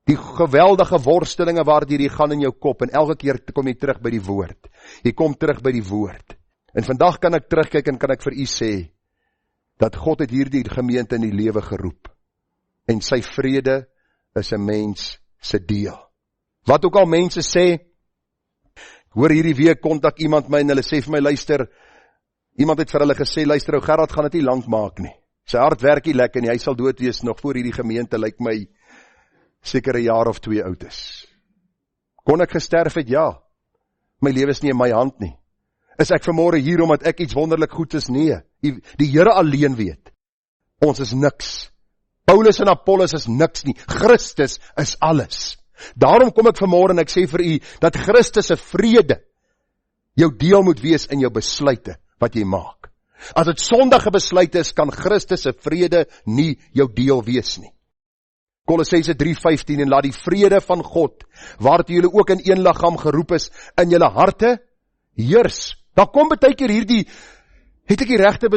Die geweldige worstelinge waardeur jy gaan in jou kop, en elke keer kom jy terug by die woord. Jy kom terug by die woord. En vandag kan ek terugkyk en kan ek vir u sê, dat God het hierdie gemeente in die lewe geroep. En sy vrede is 'n mens se deel. Wat ook al mense sê, hoor hierdie week kontak iemand my en hulle sê vir my, luister, iemand het vir hulle gesê, luister, ou Gerard gaan dit nie lank maak nie. Sy hart werk nie lekker nie, hy sal dood wees nog voor hierdie gemeente, lyk my, seker 'n jaar of 2 oud is. Kon ek gesterf het? Ja. My lewe is nie in my hand nie. Is ek vanmôre hier omdat ek iets wonderlik goed is? Nee. Die Here alleen weet. Ons is niks. Paulus en Apollos is niks nie. Christus is alles. Daarom kom ek vanmôre en ek sê vir u, dat Christus se vrede jou deel moet wees in jou besluite wat jy maak. As dit sondige besluite is, kan Christus se vrede nie jou deel wees nie. Kolossense 3:15, en laat die vrede van God, waartoe julle ook in een liggaam geroep is, in julle harte heers. Daar kom baie keer hierdie, het ek die regte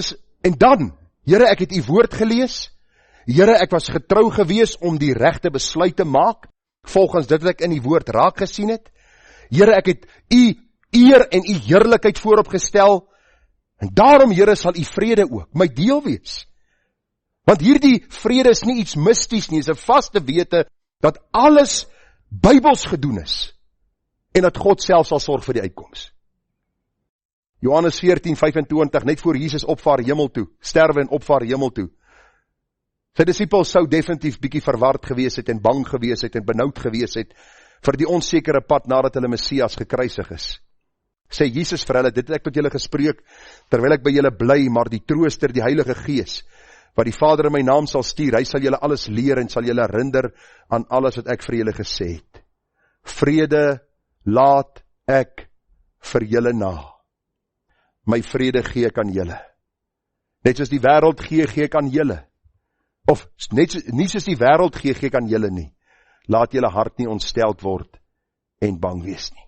en dan, Here, ek het u woord gelees, Here, ek was getrou gewees om die regte besluit te maak, volgens dit wat ek in die woord raak gesien het. Here, ek het u eer en u heerlikheid voorop gestel, en daarom, Here, sal u vrede ook my deel wees. Want hierdie vrede is nie iets misties nie, is 'n vaste wete, dat alles Bybels gedoen is, en dat God self sal sorg vir die uitkoms. Johannes 14:25, net voor Jesus opvaar hemel toe, sterwe en opvaar hemel toe. Sy disippels sou definitief bietjie verward gewees het, en bang gewees het, en benoud gewees het, vir die onsekere pad nadat hulle Messias gekruisig is. Sê Jesus vir hulle, dit het ek met julle gespreek, terwyl ek by julle bly, maar die Trooster, die Heilige Gees, wat die Vader in my naam sal stuur, hy sal julle alles leer, en sal julle herinner aan alles wat ek vir julle gesê het. Vrede laat ek vir julle na. My vrede gee ek aan julle. Net soos die wêreld gee ek aan julle. Of nie soos die wêreld gee ek aan julle nie. Laat julle hart nie ontsteld word en bang wees nie.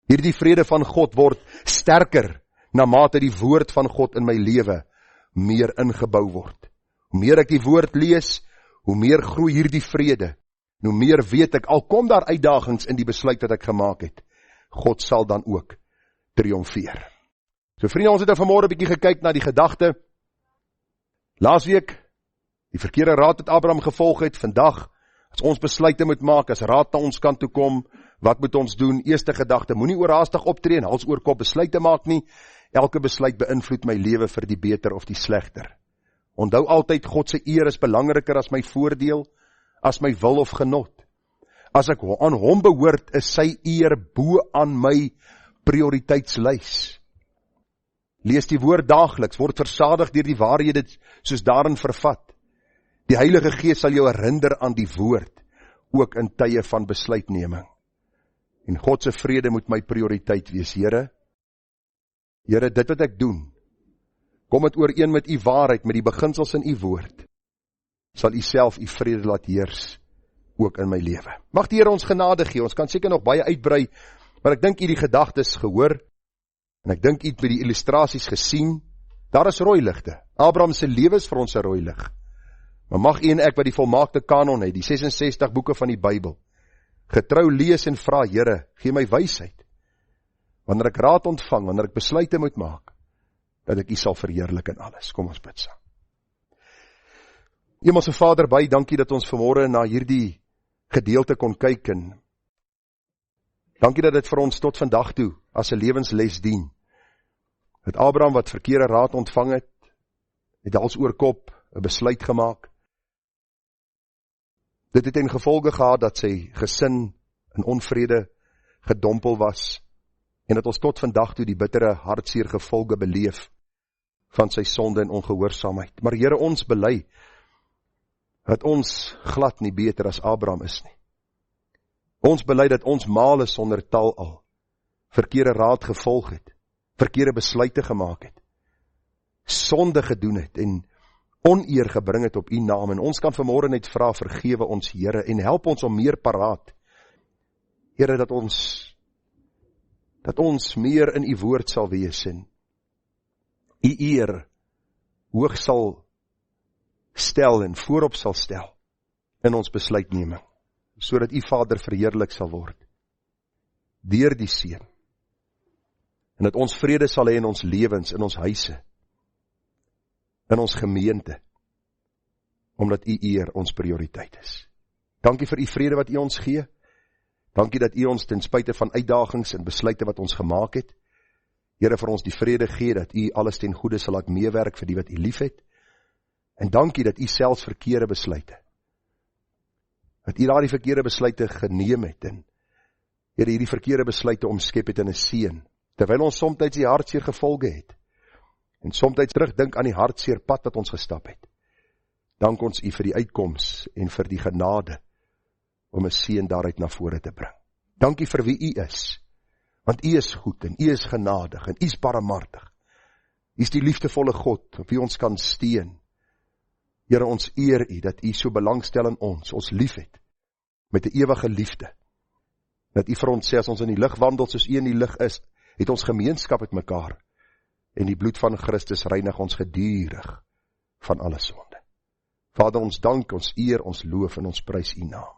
Hierdie vrede van God word sterker na mate die woord van God in my lewe meer ingebou word. Hoe meer ek die woord lees, hoe meer groei hierdie vrede. En hoe meer weet ek, al kom daar uitdagings in die besluit wat ek gemaak het, God sal dan ook triomfeer. So vriende, ons het vanmôre 'n bietjie gekyk na die gedagte. Laasweek, die verkeerde raad wat Abraham gevolg het, vandag, as ons besluite moet maak, as raad na ons kant toe kom, wat moet ons doen? Eerste gedagte, moenie oorhaastig optree en hals oor kop besluite maak nie. Elke besluit beïnvloed my lewe vir die beter of die slegter. Onthou altyd, God se eer is belangriker as my voordeel, as my wil of genot. As ek aan hom behoort, is sy eer bo aan my prioriteitslys. Lees die woord daagliks, word versadig deur die waarhede soos daarin vervat. Die Heilige Gees sal jou herinner aan die woord, ook in tye van besluitneming. En God se vrede moet my prioriteit wees, Here. Here, dit wat ek doen, kom dit ooreen met u waarheid, met die beginsels in u woord, sal u self u vrede laat heers, ook in my lewe. Mag die Here ons genade gee, ons kan seker nog baie uitbrei, maar ek dink u die gedagtes gehoor, en ek dink u het by die illustrasies gesien, daar is rooi ligte. Abraham se lewe is vir ons 'n rooi lig. Maar mag u en ek wat die volmaakte kanon het, die 66 boeke van die Bybel, getrou lees en vra, Here, gee my wysheid, wanneer ek raad ontvang, wanneer ek besluite moet maak, dat ek u sal verheerlik in alles. Kom ons bid saam. Hemelse Vader, baie dankie dat ons vanmôre na hierdie gedeelte kon kyk, en dankie dat dit vir ons tot vandag toe as 'n lewensles dien. Dat Abraham wat verkeerde raad ontvang het hals oor kop 'n besluit gemaak. Dit het ten gevolge gehad dat sy gesin in onvrede gedompel was, en dat ons tot vandag toe die bittere hartseer gevolge beleef van sy sonde en ongehoorsaamheid. Maar Here, ons bely dat ons glad nie beter as Abraham is nie. Ons bely dat ons male sonder tal al verkeerde raad gevolg het, verkeerde besluite gemaak het, sonde gedoen het en oneer gebring het op u naam, en ons kan vanmôre net vra, vergewe ons Here, en help ons om meer paraat, Here, dat ons meer in u woord sal wees, en u eer hoog sal stel en voorop sal stel in ons besluitneming. sodat U Vader verheerlik sal word, deur die Seun, en dat ons vrede sal hê in ons lewens, in ons huise, in ons gemeente, omdat U eer ons prioriteit is. Dankie vir U vrede wat U ons gee, dankie dat U ons ten spyte van uitdagings en besluite wat ons gemaak het, Here, vir ons die vrede gee, dat U alles ten goeie sal laat meewerk vir die wat U lief het, en dankie dat U selfs verkeerde besluite, dat U daardie verkeerde besluite geneem het, en Here, hierdie verkeerde besluite omskep het in 'n seën, terwyl ons soms die hartseer gevolge het, en soms terugdink aan die hartseer pad wat ons gestap het. Dank ons U vir die uitkoms en vir die genade om 'n seën daaruit na vore te bring. Dankie vir wie U is, want U is goed en U is genadig en U is barmhartig. U is die liefdevolle God op wie ons kan steun. Here, ons eer U dat U so belangstel in ons liefhet, met 'n ewige liefde. Dat U vir ons sê, as ons in die lig wandel soos U in die lig is, het ons gemeenskap met mekaar, en die bloed van Christus reinig ons gedurig van alle sonde. Vader, ons dank, ons eer, ons loof en ons prys U naam.